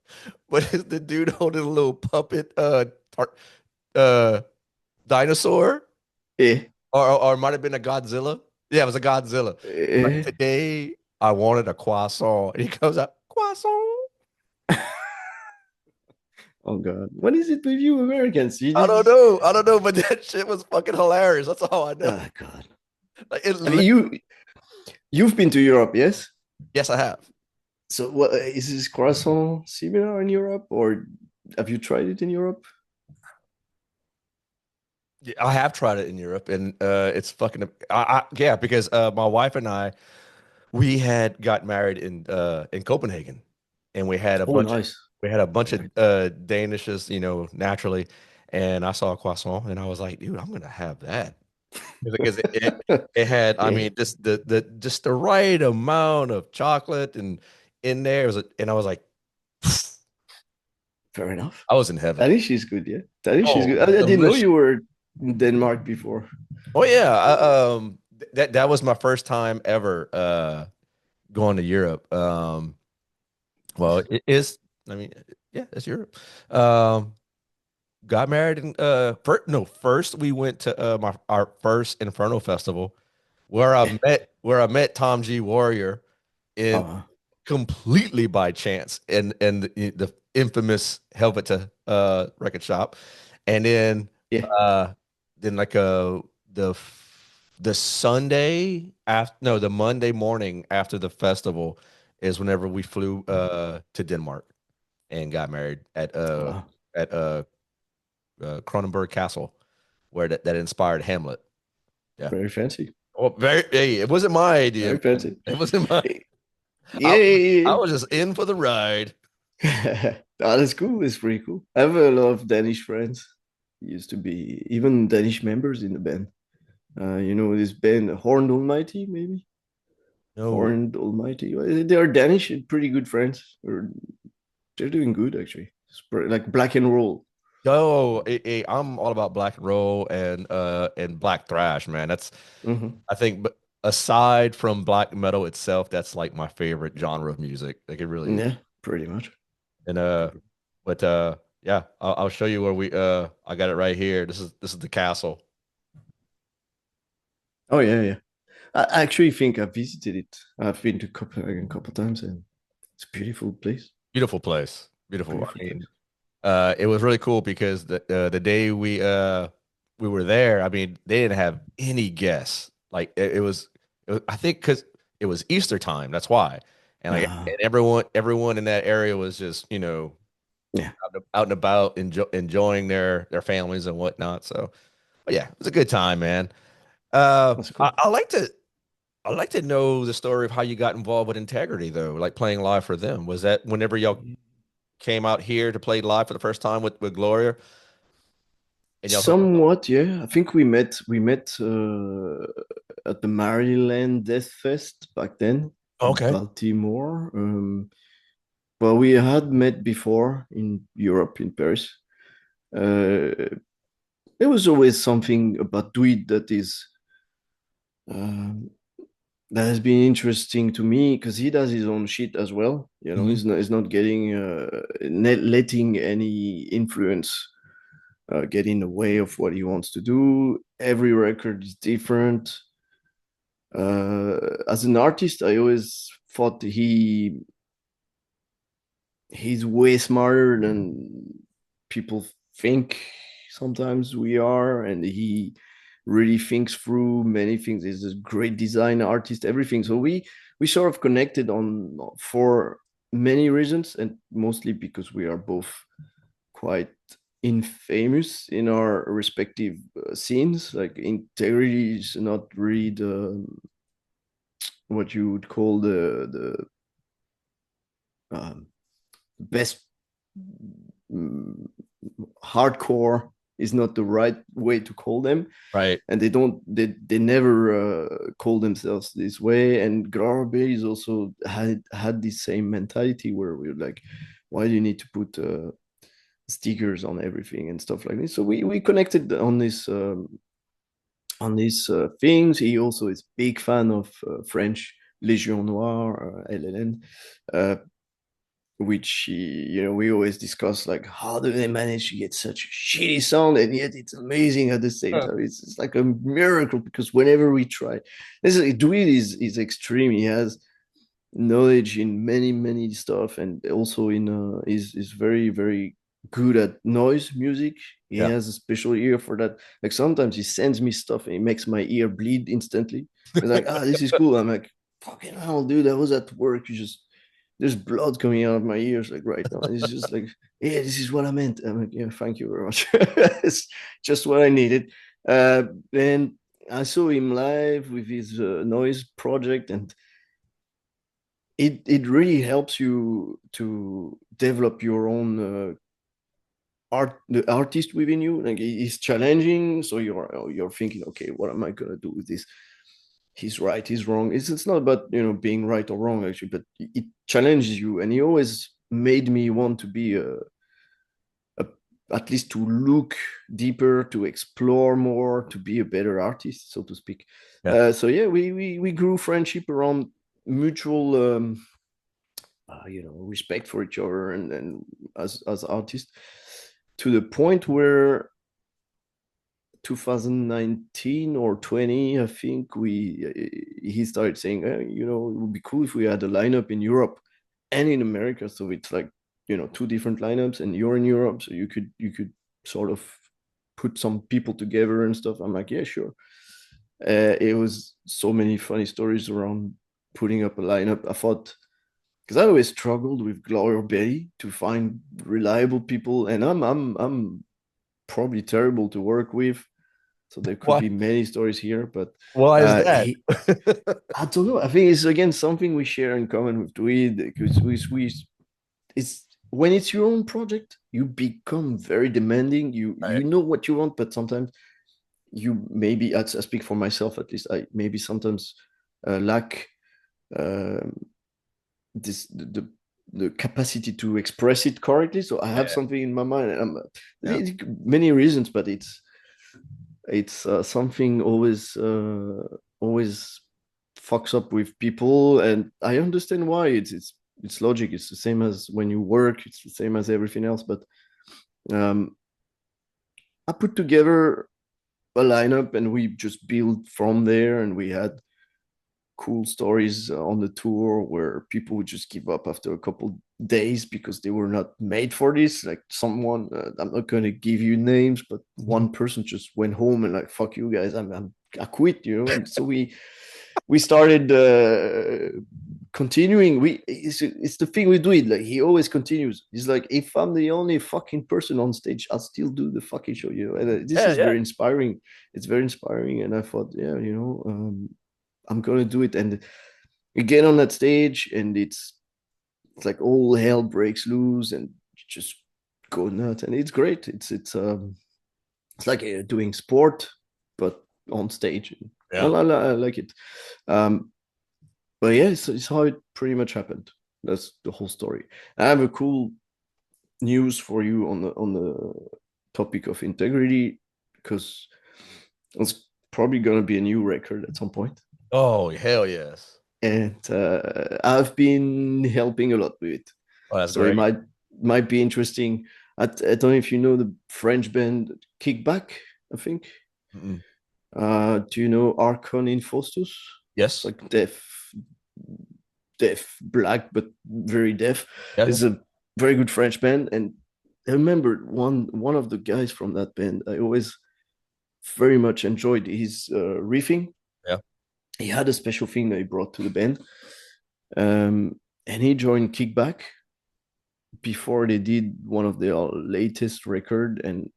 but it's the dude holding a little puppet uh dinosaur,
Yeah.
or it might have been a Godzilla. Yeah, it was a Godzilla. Like,
Eh.
today I wanted a croissant. And he goes out, croissant.
Oh God, what is it with you Americans? You
I don't
just
know. I don't know, but that shit was fucking hilarious. That's all I know.
oh God.
Like it
I mean,
lit-
you've been to Europe, yes?
yes, I have.
So what is this croissant similar in Europe, or have you tried it in Europe?
Yeah, I have tried it in Europe, and it's fucking. Yeah, because my wife and I, we had got married in Copenhagen, and
Oh, nice.
we had a bunch of
Right.
Danishes, naturally, and I saw a croissant, and I was like, dude, I'm gonna have that because it had, I
Yeah,
mean, just the right amount of chocolate and in there. And I was like,
fair enough.
I was in heaven.
Danish is good, yeah. Danish is
Oh,
good. I didn't know
delicious.
you were in Denmark before.
Oh yeah, that was my first time ever going to Europe. Well, it is. I mean, yeah, it's Europe. Um, got married in first, no, first we went to our first Inferno festival
Yeah.
where I met Tom G. Warrior in
Uh,
completely by chance and the infamous Helveta record shop, and
yeah.
uh like the the Sunday after, no, the Monday morning after the festival is whenever we flew to Denmark and got married at Cronenberg Castle, where that inspired Hamlet. Yeah.
Very fancy.
Oh, very. Hey, it wasn't my idea,
Very
man.
fancy.
It wasn't my.
Yeah,
I was
yeah,
I was just in for the ride.
yeah. Oh, that's cool. It's pretty cool. I have a lot of Danish friends. Used to be even Danish members in the band. You know this band Horned Almighty, maybe?
No.
Horned Almighty. They are Danish and pretty good friends. They're doing good actually. It's like black and roll.
Yo, I'm all about black and roll and black thrash, man. That's
Hmm.
I think, but aside from black metal itself, that's like my favorite genre of music. Like, it really is.
Yeah, pretty much.
And but yeah, I'll show you where we I got it right here. This is the castle.
Oh yeah, yeah. I actually think I visited it. I've been to Copenhagen a couple times, and it's a beautiful place.
Beautiful place. Beautiful. I
Beautiful
mean,
place.
it was really cool because the day we were there, I mean, they didn't have any guests. Like I think because it was Easter time, that's why. And like
Uh,
and everyone in that area was just,
yeah,
out and about enjoying their families and whatnot. So, but yeah, it was a good time, man. Uh,
that's
I,
cool.
I like to I like to know the story of how you got involved with Integrity, though, like playing live for them. Was that whenever y'all came out here to play live for the first time with Gloria and y'all hooked up?
Somewhat, yeah. I think we met at the Maryland Death Fest back then in
Okay.
Baltimore. Well, we had met before in Europe, in Paris. Uh, there was always something about Tweed um, that has been interesting to me because he does his own shit as well. You know,
Hmm.
he's not getting letting any influence get in the way of what he wants to do. Every record is different. As an artist, I always thought he's way smarter than people think sometimes we are, and he really thinks through many things. He's a great design artist, everything. So we sort of connected on for many reasons, and mostly because we are both quite infamous in our respective scenes. Like Integrity is not really the what you would call the best mm, hardcore is not the right way to call them,
Right.
and they never call themselves this way. And Glorior Belli is also had this same mentality where we're like, why do you need to put stickers on everything and stuff like this? So we connected on these things. He also is big fan of French Légion Noire, LLN, uh, which we always discuss like how do they manage to get such a shitty sound and yet it's amazing at the same
Huh.
time. It's like a miracle because whenever we try, this Dweeb is extreme. He has knowledge in many stuff, and also in is very good at noise music. He
Yeah.
has a special ear for that. Like sometimes he sends me stuff and it makes my ear bleed instantly. It's like, this is cool. I'm like, fucking hell, dude, I was at work. You just there's blood coming out of my ears like right now. And it's just like, yeah, this is what I meant. I'm like, yeah, thank you very much. It's just what I needed. And I saw him live with his noise project, and it really helps you to develop your own the artist within you. Like it's challenging, so you're thinking, okay, what am I gonna do with this? He's right, he's wrong. It's not about being right or wrong actually, but it challenges you, and he always made me want to be a at least to look deeper, to explore more, to be a better artist, so to speak.
Yeah.
So yeah, we grew friendship around mutual respect for each other, and as artists, to the point where 2019 or 20, I think he started saying, it would be cool if we had a lineup in Europe and in America. So it's like, two different lineups, and you're in Europe, so you could sort of put some people together and stuff. I'm like, yeah, sure. It was so many funny stories around putting up a lineup. I thought, because I always struggled with Glorior Belli to find reliable people, and I'm probably terrible to work with. So there could
Why?
be many stories here, but
Why is that?
he, I don't know. I think it's again something we share in common with Tweed, because we it's when it's your own project, you become very demanding. You
Right.
know what you want, but sometimes you maybe I speak for myself at least. I maybe sometimes lack um this the capacity to express it correctly. So I have
Yeah.
something in my mind, and
Yeah.
many reasons, but it's something always fucks up with people, and I understand why. It's logic. It's the same as when you work. It's the same as everything else. But um, I put together a lineup, and we just built from there, and we had cool stories on the tour where people would just give up after a couple days because they were not made for this. Like someone, I'm not going to give you names, but one person just went home and like, fuck you guys, I quit, And so we started continuing. It's the thing we do it. Like he always continues. He's like, if I'm the only fucking person on stage, I'll still do the fucking show, And this
Yeah.
is
Yeah.
very inspiring. It's very inspiring, and I thought, yeah, I'm gonna do it. And you get on that stage, and it's like all hell breaks loose, and you just go nuts, and it's great. It's like doing sport, but on stage.
Yeah.
I like it. Um, but yeah, it's how it pretty much happened. That's the whole story. I have a cool news for you on the topic of integrity, because it's probably gonna be a new record at some point.
Oh, hell yes.
And I've been helping a lot with it.
Oh, that's
So it
great.
might be interesting. I don't know if you know the French band Kickback, I think.
Mm-mm.
Do you know Archon in Faustus? It's
Yes.
like deaf, black, but very deaf.
Yeah. Yeah.
It's a very good French band. And I remember one of the guys from that band. I always very much enjoyed his riffing.
Yeah.
He had a special thing that he brought to the band. And he joined Kickback before they did one of their latest record, and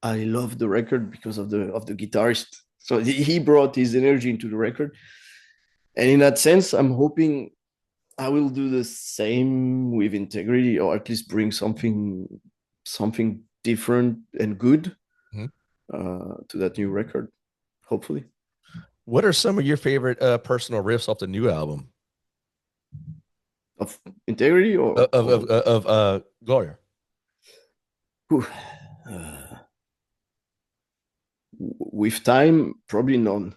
I love the record because of the guitarist. So he brought his energy into the record, and in that sense, I'm hoping I will do the same with integrity, or at least bring something different and good
Mhm.
to that new record, hopefully.
What are some of your favorite personal riffs off the new album
Of integrity
of Gloria?
whew, uh, with time, probably none.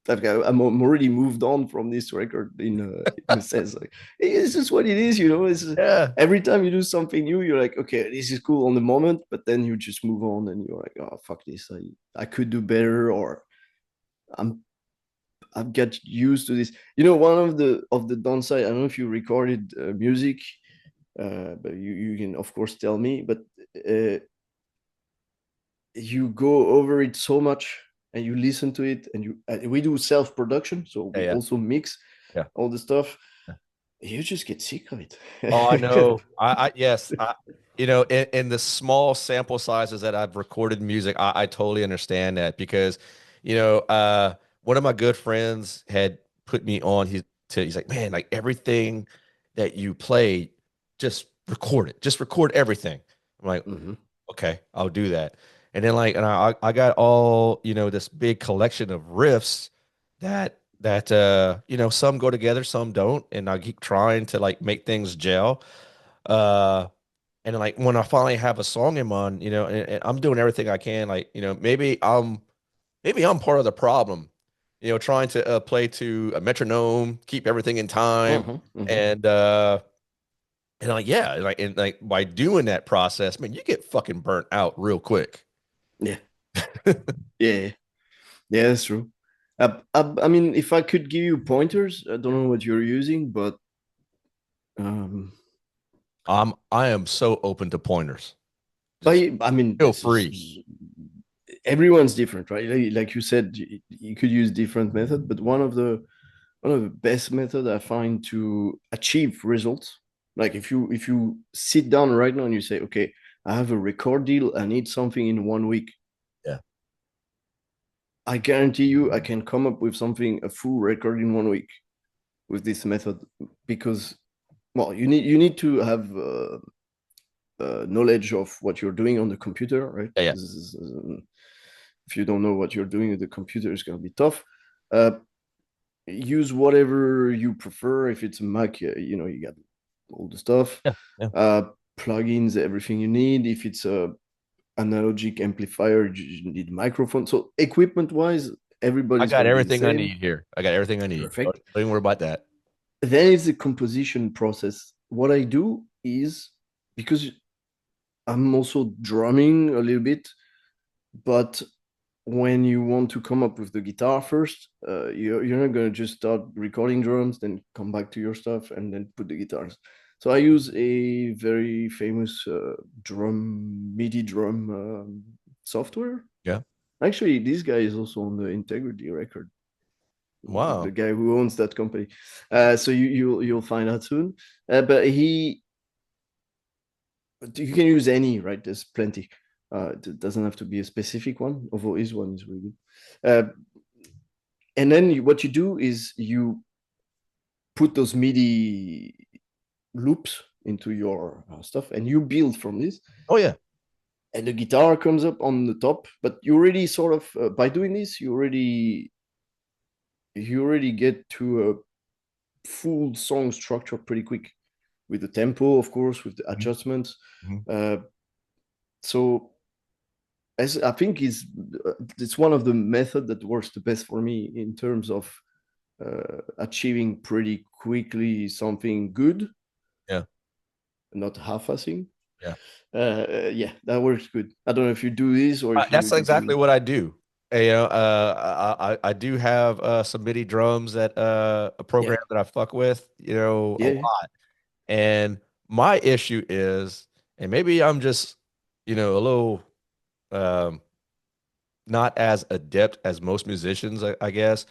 I'm already moved on from this record in a sense. Like, it's just what it is, you know. It's
Yeah.
every time you do something new, you're like, okay, this is cool on the moment, but then you just move on and you're like, oh fuck this, I could do better, or I'm I've got used to this. You know, one of the downside. I don't know if you recorded music, but you can of course tell me, but uh, you go over it so much and you listen to it and we do self production, so
Yeah,
we
yeah,
also mix
yeah.
all the stuff. You just get sick of
Oh, I
it.
know. Yes, in the small sample sizes that I've recorded music, I totally understand that because, one of my good friends had put me on. He's like, man, like everything that you play, just record it. Just record everything. I'm like,
Hmm.
okay, I'll do that. And then like, and I got all, this big collection of riffs that some go together, some don't. And I keep trying to like make things gel. Uh, and then, like when I finally have a song in mind, and I'm doing everything I can, like, maybe I'm part of the problem, trying to play to a metronome, keep everything in time.
Hmm. Hmm.
And like, yeah, like by doing that process, man, you get fucking burnt out real quick.
Yeah, yeah, yeah, that's true. I mean, if I could give you pointers, I don't know what you're using, but um,
I am so open to pointers. Just
I mean,
feel free.
everyone's different, right? Like you said, you could use different method, but one of the best method I find to achieve results. Like if you sit down right now and you say, okay, I have a record deal, I need something in 1 week.
Yeah.
I guarantee you, I can come up with something, a full record in 1 week with this method, because well, you need to have knowledge of what you're doing on the computer, right?
Yeah, yeah.
If you don't know what you're doing with the computer, it's gonna be tough. Uh, Use whatever you prefer. If it's a Mac, you got all the stuff,
Yeah. Yeah.
uh, plugins, everything you need. If it's a analogic amplifier, you need microphone. So equipment wise,
I
everybody's
got
gonna be the
everything I
same.
need here. I got everything I need.
Perfect.
Don't even worry about that.
Then it's the composition process. What I do is, because I'm also drumming a little bit, but when you want to come up with the guitar first, you're not going to just start recording drums, then come back to your stuff and then put the guitars. So I use a very famous drum MIDI drum software.
Yeah.
Actually, this guy is also on the Integrity record. The
Wow.
guy who owns that company. So you'll find out soon. But you can use any, right? There's plenty. It doesn't have to be a specific one, although his one is really good. And then what you do is you put those MIDI loops into your stuff, and you build from this.
Oh yeah.
And the guitar comes up on the top, but you already sort of by doing this, you already get to a full song structure pretty quick with the tempo, of course, with the
Mhm.
adjustments.
Mhm.
Uh, so as I think it's one of the method that works the best for me in terms of achieving pretty quickly something good,
Yeah.
not half-assing.
Yeah.
Yeah, that works good. I don't know if you do this or if
That's
you
exactly
can.
what I do. I do have some MIDI drums that a
Yeah,
program that I fuck with, a
yeah.
lot. And my issue is, and maybe I'm just, a little um not as adept as most musicians, I guess.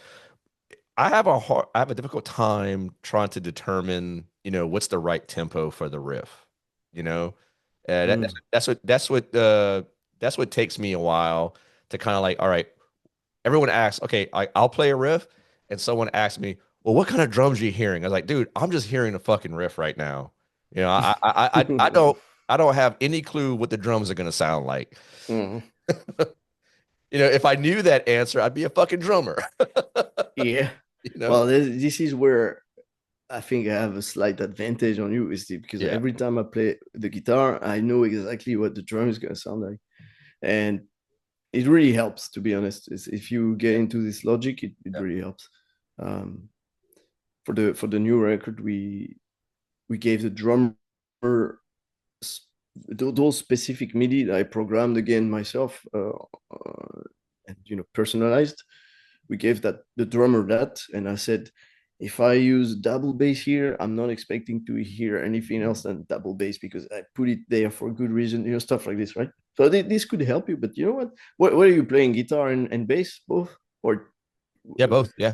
I have a difficult time trying to determine, what's the right tempo for the riff. You know,
Mm.
that's what takes me a while to kind of like, all right, everyone asks, okay, I'll play a riff, and someone asks me, well, what kind of drums are you hearing? I was like, dude, I'm just hearing a fucking riff right now. I don't. I don't have any clue what the drums are gonna sound like.
Mhm.
If I knew that answer, I'd be a fucking drummer.
Yeah.
You know?
Well, this is where I think I have a slight advantage on you, is because
Yeah.
every time I play the guitar, I know exactly what the drum is going to sound like. And it really helps, to be honest. If you get
Yeah.
into this logic, it
Yeah.
really helps. Um, for the new record, we gave the drummer those specific MIDI that I programmed again myself, and personalized. We gave that the drummer that, and I said, if I use double bass here, I'm not expecting to hear anything else than double bass because I put it there for a good reason, stuff like this, right? So this could help you, but you know what? What are you playing? Guitar and bass both, or
Yeah, both. Yeah.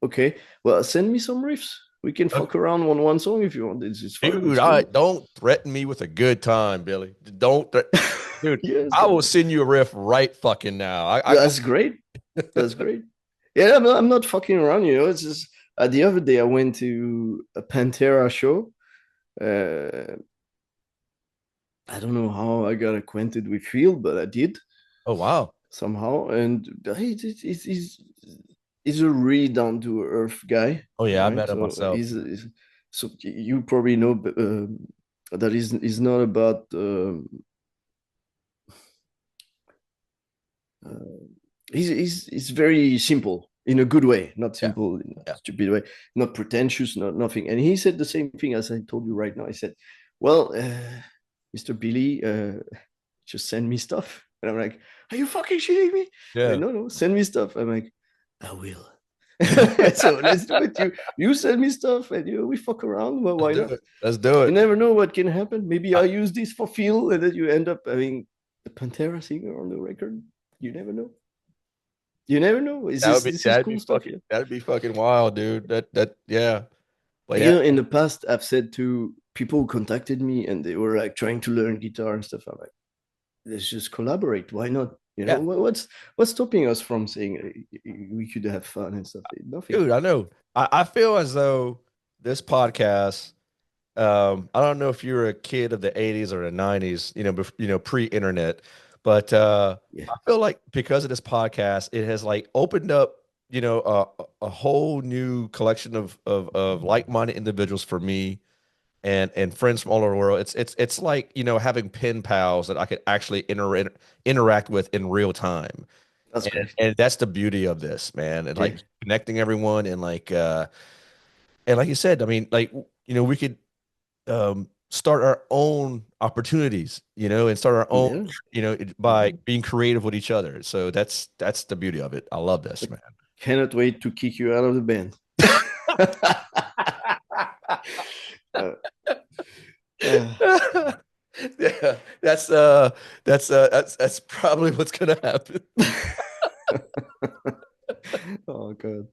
okay? Well, send me some riffs. We can
Okay.
fuck around on one song if you want. It's fun.
Dude,
It's
I
cool.
don't threaten me with a good time, Billy. Don't dude,
Yes,
I will send you a riff right fucking now. I
that's great. That's great. Yeah, I'm not fucking around. It's just the other day I went to a Pantera show. Uh, I don't know how I got acquainted with Phil, but I did
Oh wow.
somehow. And he's a really down to earth guy,
Oh yeah, I
right?
met him
So
myself.
so you probably know that is not about uh, he's very simple in a good way, not
Yeah.
simple in a
Yeah.
stupid way, not pretentious, not nothing. And he said the same thing as I told you right now. I said, "Well, Mr. Billy, just send me stuff." And I'm like, "Are you fucking shitting me?"
Yeah.
No, no, send me stuff. I'm like, "I will." So let's do it. You send me stuff, and we fuck around. Well,
Let's
why
do
not?
it. Let's do
You
it.
never know what can happen. Maybe
I-
I use this for Phil, and then you end up having the Pantera singer on the record. You never know. You never know. Is
that would
this
be
this is
that'd be
cool stuff?
fucking
Yeah.
that'd be fucking wild, dude. That yeah. But yeah,
In the past, I've said to people who contacted me and they were like trying to learn guitar and stuff. I'm like, let's just collaborate. Why not?
yeah.
What's stopping us from saying we could have fun and stuff? Nothing.
Dude, I know. I feel as though this podcast, I don't know if you were a kid of the 80s or the 90s, pre-internet, but
Yeah,
I feel like because of this podcast, it has like opened up, a whole new collection of like-minded individuals for me and friends from all over the world. It's like, having pen pals that I could actually interact with in real time.
that's
And,
great.
and that's the beauty of this, man. And
Yeah,
like connecting everyone and like you said, I mean, like, we could start our own opportunities, and start our own,
yeah.
by being creative with each other. So that's the beauty of it. I love this,
I
man.
cannot wait to kick you out of the band. uh, uh,
Yeah, that's probably what's gonna happen.
oh god.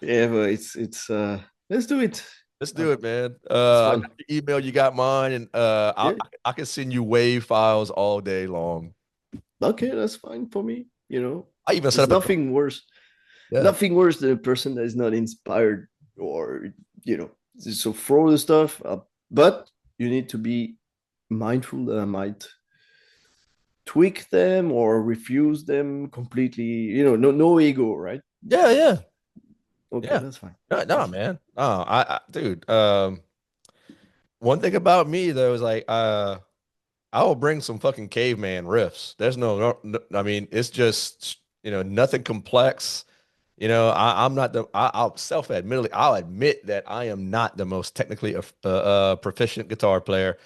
Yeah, but it's let's do it.
Let's
Uh,
do it, man.
it's
I
fun.
got your email, you got mine, and
Yeah.
I can send you wave files all day long.
Okay, that's fine for me.
I even set
There's
up a yeah.
nothing worse than a person that is not inspired or you know, so throw the stuff up. But you need to be mindful that I might tweak them or refuse them completely. No ego, right?
Yeah, yeah,
Okay,
yeah.
that's fine.
No, no,
That's fine.
man. No, dude. One thing about me though is like, I will bring some fucking caveman riffs. There's I mean, it's just, nothing complex. I'm not I'll self-admittedly, I'll admit that I am not the most technically proficient guitar player,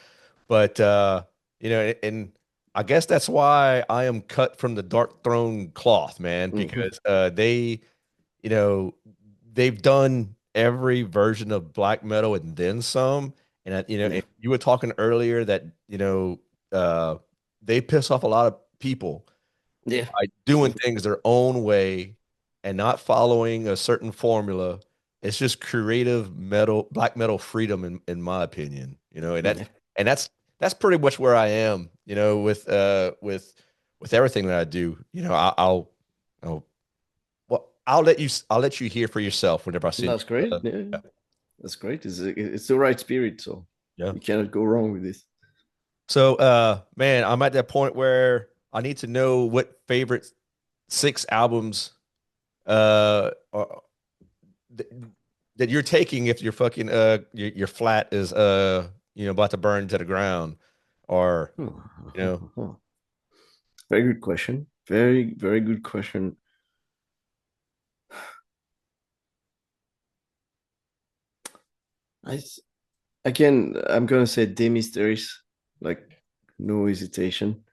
but and I guess that's why I am cut from the dark throne cloth, man,
Mm-hmm.
because you know, they've done every version of black metal and then some. And
Yeah,
and you were talking earlier that uh, they piss off a lot of people
yeah,
by doing things their own way and not following a certain formula. It's just creative metal, black metal freedom, in my opinion.
yeah.
And that's pretty much where I am. With everything that I do. I'll well, I'll let you hear for yourself whenever I send
That's great.
you.
Yeah, that's great. It's the right spirit, so
Yeah.
you cannot go wrong with this.
So, man, I'm at that point where I need to know what favorite six albums are, th- that you're taking if your fucking your flat is about to burn to the ground, or you know
Very good question. Very, very good question. I again, I'm gonna say De Mysteries, like no hesitation.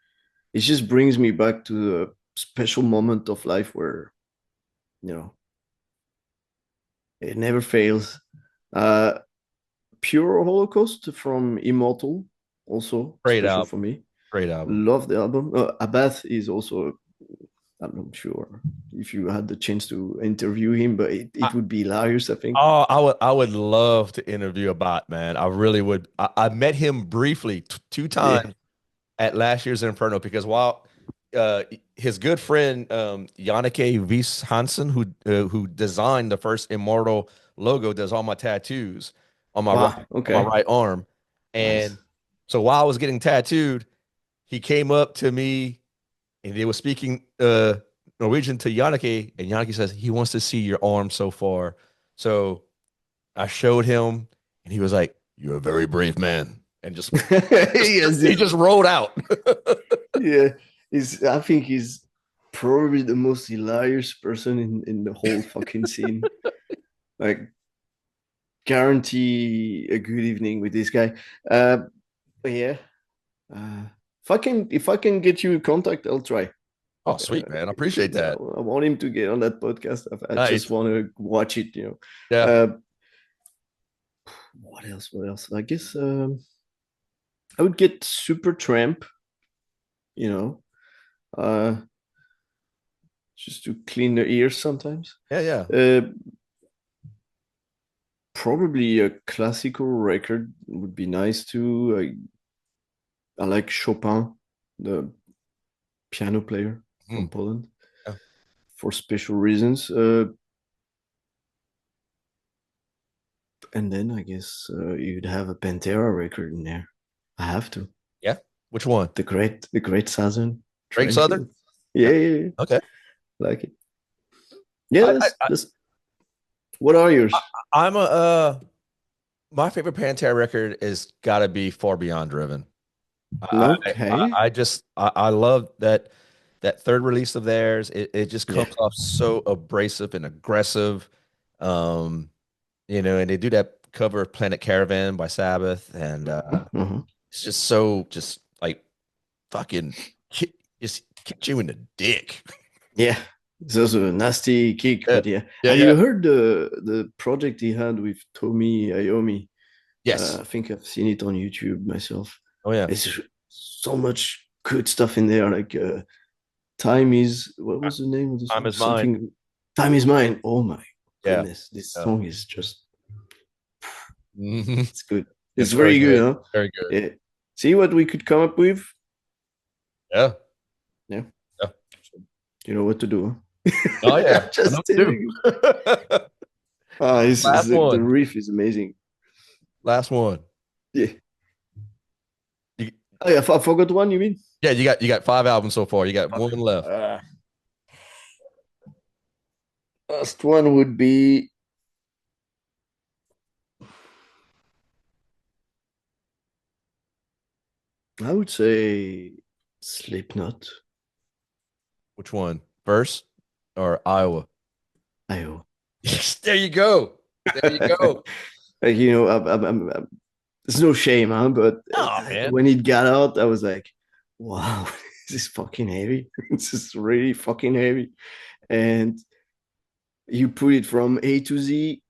It just brings me back to a special moment of life where you know it never fails. Uh, Pure Holocaust from Immortal, also
great
special
album,
for me.
great album.
Love the album. Abath is also, I'm not sure if you had the chance to interview him, but it would be hilarious, I think.
Oh, I would love to interview a bot, man. I really would. I met him briefly two
Yeah.
times at last year's Inferno because while uh, his good friend Janneke Vies Hansen, who designed the first Immortal logo, does all my tattoos
Wow.
on my
Okay.
right arm,
Nice.
and so while I was getting tattooed, he came up to me and they were speaking Norwegian to Janneke, and Janneke says he wants to see your arm so far. So I showed him, and he was like, "You're a very brave man," and
Yes,
he just rolled out.
yeah. I think he's probably the most hilarious person in the whole fucking scene. Like, guarantee a good evening with this guy. But yeah, uh, if I can get you in contact, I'll try.
Oh, sweet man, I appreciate
Yeah,
that.
I want him to get on that podcast. I just
Nice.
want to watch it.
Yeah.
What else? What else? I guess I would get Super Tramp. You know, uh, just to clean the ears sometimes.
Yeah. Yeah.
Uh, Probably a classical record would be nice too. I like Chopin, the piano player
Hmm.
from Poland,
Yeah.
for special reasons. And then I guess you'd have a Pantera record in there. I have to.
Yeah. Which one?
The Great Southern
Great Southern.
Tranquil. Yeah,
Yeah.
yeah, yeah.
Okay.
Like it. Yeah,
I,
that's
I
that's. What are
I
yours?
I'm a my favorite Pantera record is gotta be Far Beyond Driven.
Okay.
I love that third release of theirs. It just
Yeah.
comes off so abrasive and aggressive. Um, and they do that cover of Planet Caravan by Sabbath, and
Uh-huh.
it's just so just like fucking just kick you in the dick.
Yeah. It's also a nasty kick,
Yeah,
but yeah.
yeah,
Have
yeah.
you heard the project he had with Tommy Iommi?
Yes.
I think I've seen it on YouTube myself.
Oh yeah.
It's so much good stuff in there. Like Time is, what was the name of the
Time
song?
is mine.
Something, Time is Mine. Oh my
Yeah.
goodness. This
Yeah.
song is just,
Mhm.
it's good. It's
It's very
very good,
good.
huh?
Very good.
Yeah. See what we could come up with?
Yeah.
Yeah.
Yeah.
You know what to do,
Oh
huh?
yeah. I know
Just
what to
telling you.
do. Last
The
one.
riff is amazing.
Last one.
Yeah.
You,
Oh, yeah, I forgot one, you mean?
yeah, you got five albums so far. You got one left.
Uh, Last one would be, I would say, Slipknot.
Which one? First or Iowa?
I
Yes, there you go. There you go.
like, there's no shame, huh? But
Oh man.
when it got out, I was like, wow, this is fucking heavy. This is really fucking heavy. And you put it from A to Z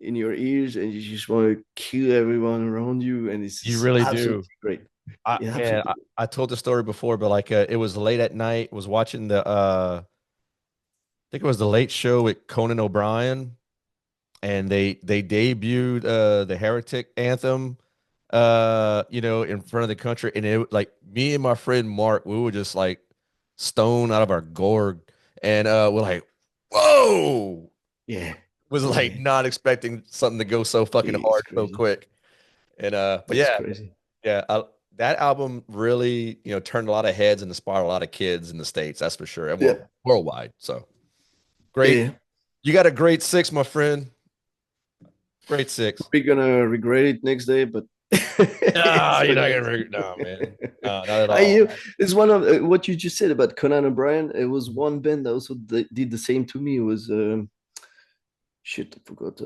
in your ears, and you just want to kill everyone around you. And it's
You
just
really
absolutely
do.
great.
I
Yeah,
man,
absolutely.
I told the story before, but like it was late at night, was watching I think it was the late show with Conan O'Brien, and they debuted the Heretic anthem in front of the country, and it like me and my friend Mark, we were just like stoned out of our gourd, and we're like, whoa,
Yeah.
was
Oh,
like
yeah.
not expecting something to go so fucking
It's
hard so
crazy.
quick. And but
It's
yeah,
crazy.
yeah, that album really, turned a lot of heads and inspired a lot of kids in the States, that's for sure, and
Yeah,
worldwide. So great.
yeah.
You got a great six, my friend. Great six.
We're gonna regret it next day, but
Nah,
it's
you're
what
not
it
gonna
is.
no, man. Not at
I
all.
it's one of what you just said about Conan O'Brien. It was one band that also did the same to me. It was shit, I forgot.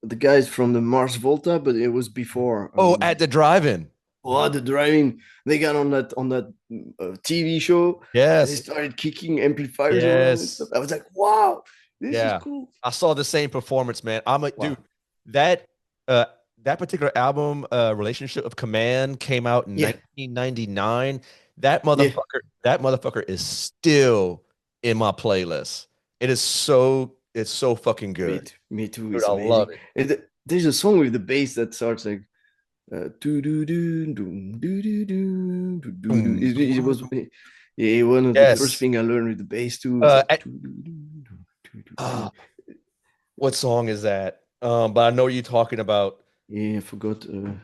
The guys from the Mars Volta, but it was before.
Oh, at the drive-in.
Oh, the driving! They got on that TV show, and they
Yes.
started kicking amplifiers around and stuff.
Yes.
I was like, wow, this is
Yeah.
cool.
I saw the same performance, man. I'm a dude.
Wow.
That uh that particular album, Relationship of Command, came out in
Yeah,
1999.
yeah.
That motherfucker is still in my playlist. It's so fucking good.
Me too.
Dude,
It's
I love
amazing.
it.
There's a song with the bass that starts like do do do do do do do do do.
Boom,
It
boom.
was yeah one of the first
Yes.
thing I learned with the bass too. It's
Uh,
like
at-
do do do do do
ah,
do.
what song is that? But I know what you're talking about.
Yeah, I forgot.
And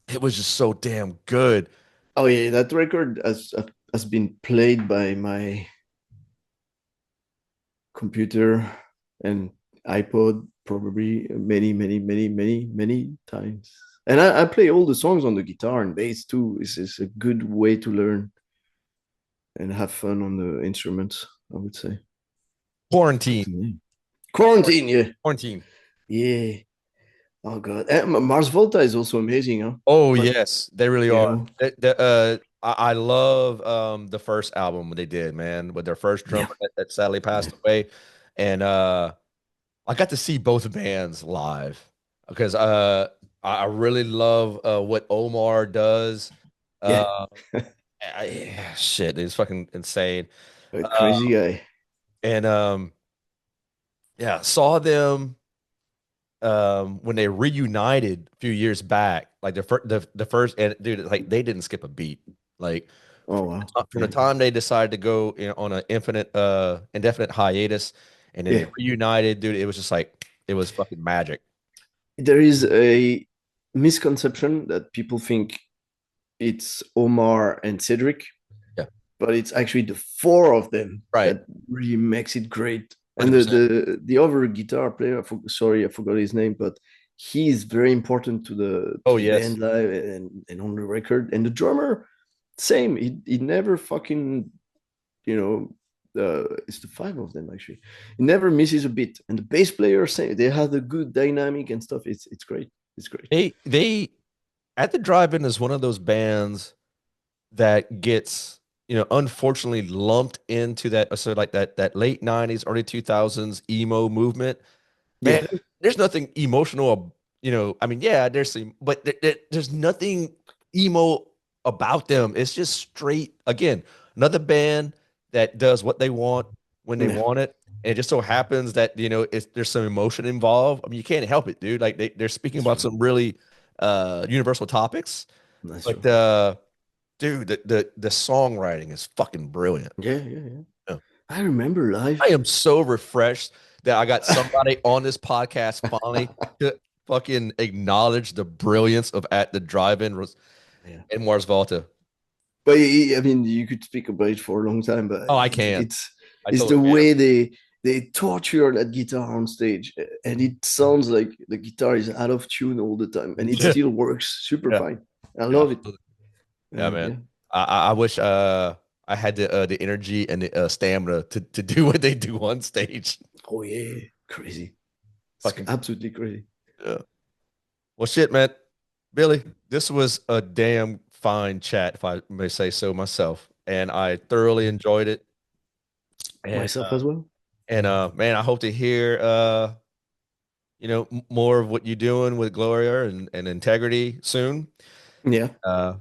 it was just so damn good.
Oh yeah, that record has been played by my computer and iPod probably many times. And I play all the songs on the guitar and bass too. It's a good way to learn and have fun on the instruments, I would say.
Quarantine.
Yeah. Quarantine, yeah.
Quarantine.
Yeah. Oh god. And Mars Volta is also amazing, huh?
Oh
But
yes, they really
you
are.
know,
I love the first album they did, man, with their first
yeah.
drummer that sadly passed away. And I got to see both bands live because I really love what Omar does.
Yeah.
Uh shit, it's fucking insane.
A
Uh
crazy guy.
and yeah, saw them when they reunited a few years back, like the first, and dude, like they didn't skip a beat. Like
Oh wow.
from the
Yeah.
time they decided to go, on an indefinite hiatus, and then they
Yeah.
reunited, dude, it was just like it was fucking magic.
There is a misconception that people think it's Omar and Cedric,
Yeah,
but it's actually the four of them
right,
that really makes it great. And
100%.
the other guitar player, sorry, I forgot his name, but he is very important
Oh
to the
yes,
band live and on the record. And the drummer, same. He never fucking you know. It's the five of them actually. He never misses a beat. And the bass player, same. They have the good dynamic and stuff. It's great. It's great.
they at the drive-in is one of those bands that gets, unfortunately lumped into that, so like that late 90s early 2000s emo movement. Man,
Yeah.
there's nothing emotional, I mean, yeah, but there's nothing emo about them. It's just straight, again, another band that does what they want when they
Yeah.
want it. And it just so happens that, there's some emotion involved. I mean, you can't help it, dude. Like they're speaking
That's
about
true.
some really universal topics.
That's
But
true.
dude, the songwriting is fucking brilliant.
Yeah, yeah, yeah.
Yeah.
I remember
I
live.
am so refreshed that I got somebody on this podcast finally to fucking acknowledge the brilliance of At the Drive-In
Yeah.
in Mars Volta.
But I mean, you could speak about it for a long time, but
Oh, I can. I
it's
totally
the
can.
way they torture that guitar on stage, and it sounds like the guitar is out of tune all the time, and it
Yeah.
still works super
Yeah.
fine. I
Yeah.
love it.
Absolutely. Yeah, man.
Yeah.
I wish I had the energy and the stamina to do what they do on stage.
Oh yeah, crazy. It's
Fucking
absolutely crazy.
yeah. Well, shit, man. Billy, this was a damn fine chat, if I may say so myself, and I thoroughly enjoyed it. And
Myself as well.
man, I hope to hear more of what you're doing with Gloria and Integrity soon.
Yeah.
Uh,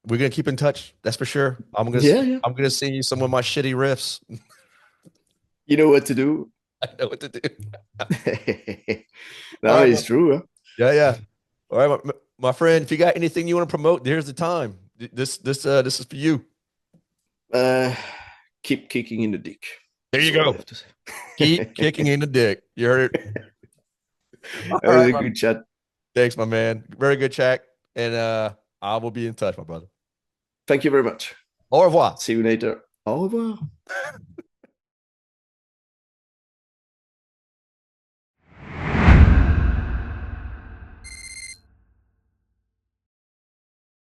we're gonna keep in touch, that's for sure.
Yeah, yeah.
I'm gonna send you some of my shitty riffs.
You know what to do.
I know what to do. All
No,
right,
it's true.
yeah, yeah. All right, my friend. If you got anything you want to promote, there's the time. This is for you.
Huh? Keep kicking in the dick.
There
That's
you
all I
go.
have to say.
Keep kicking in the dick. You heard it. All
That was
right,
a good chat.
Thanks, my man. Very good chat. And I will be in touch, my brother.
Thank you very much.
Au revoir.
See you later. Au revoir.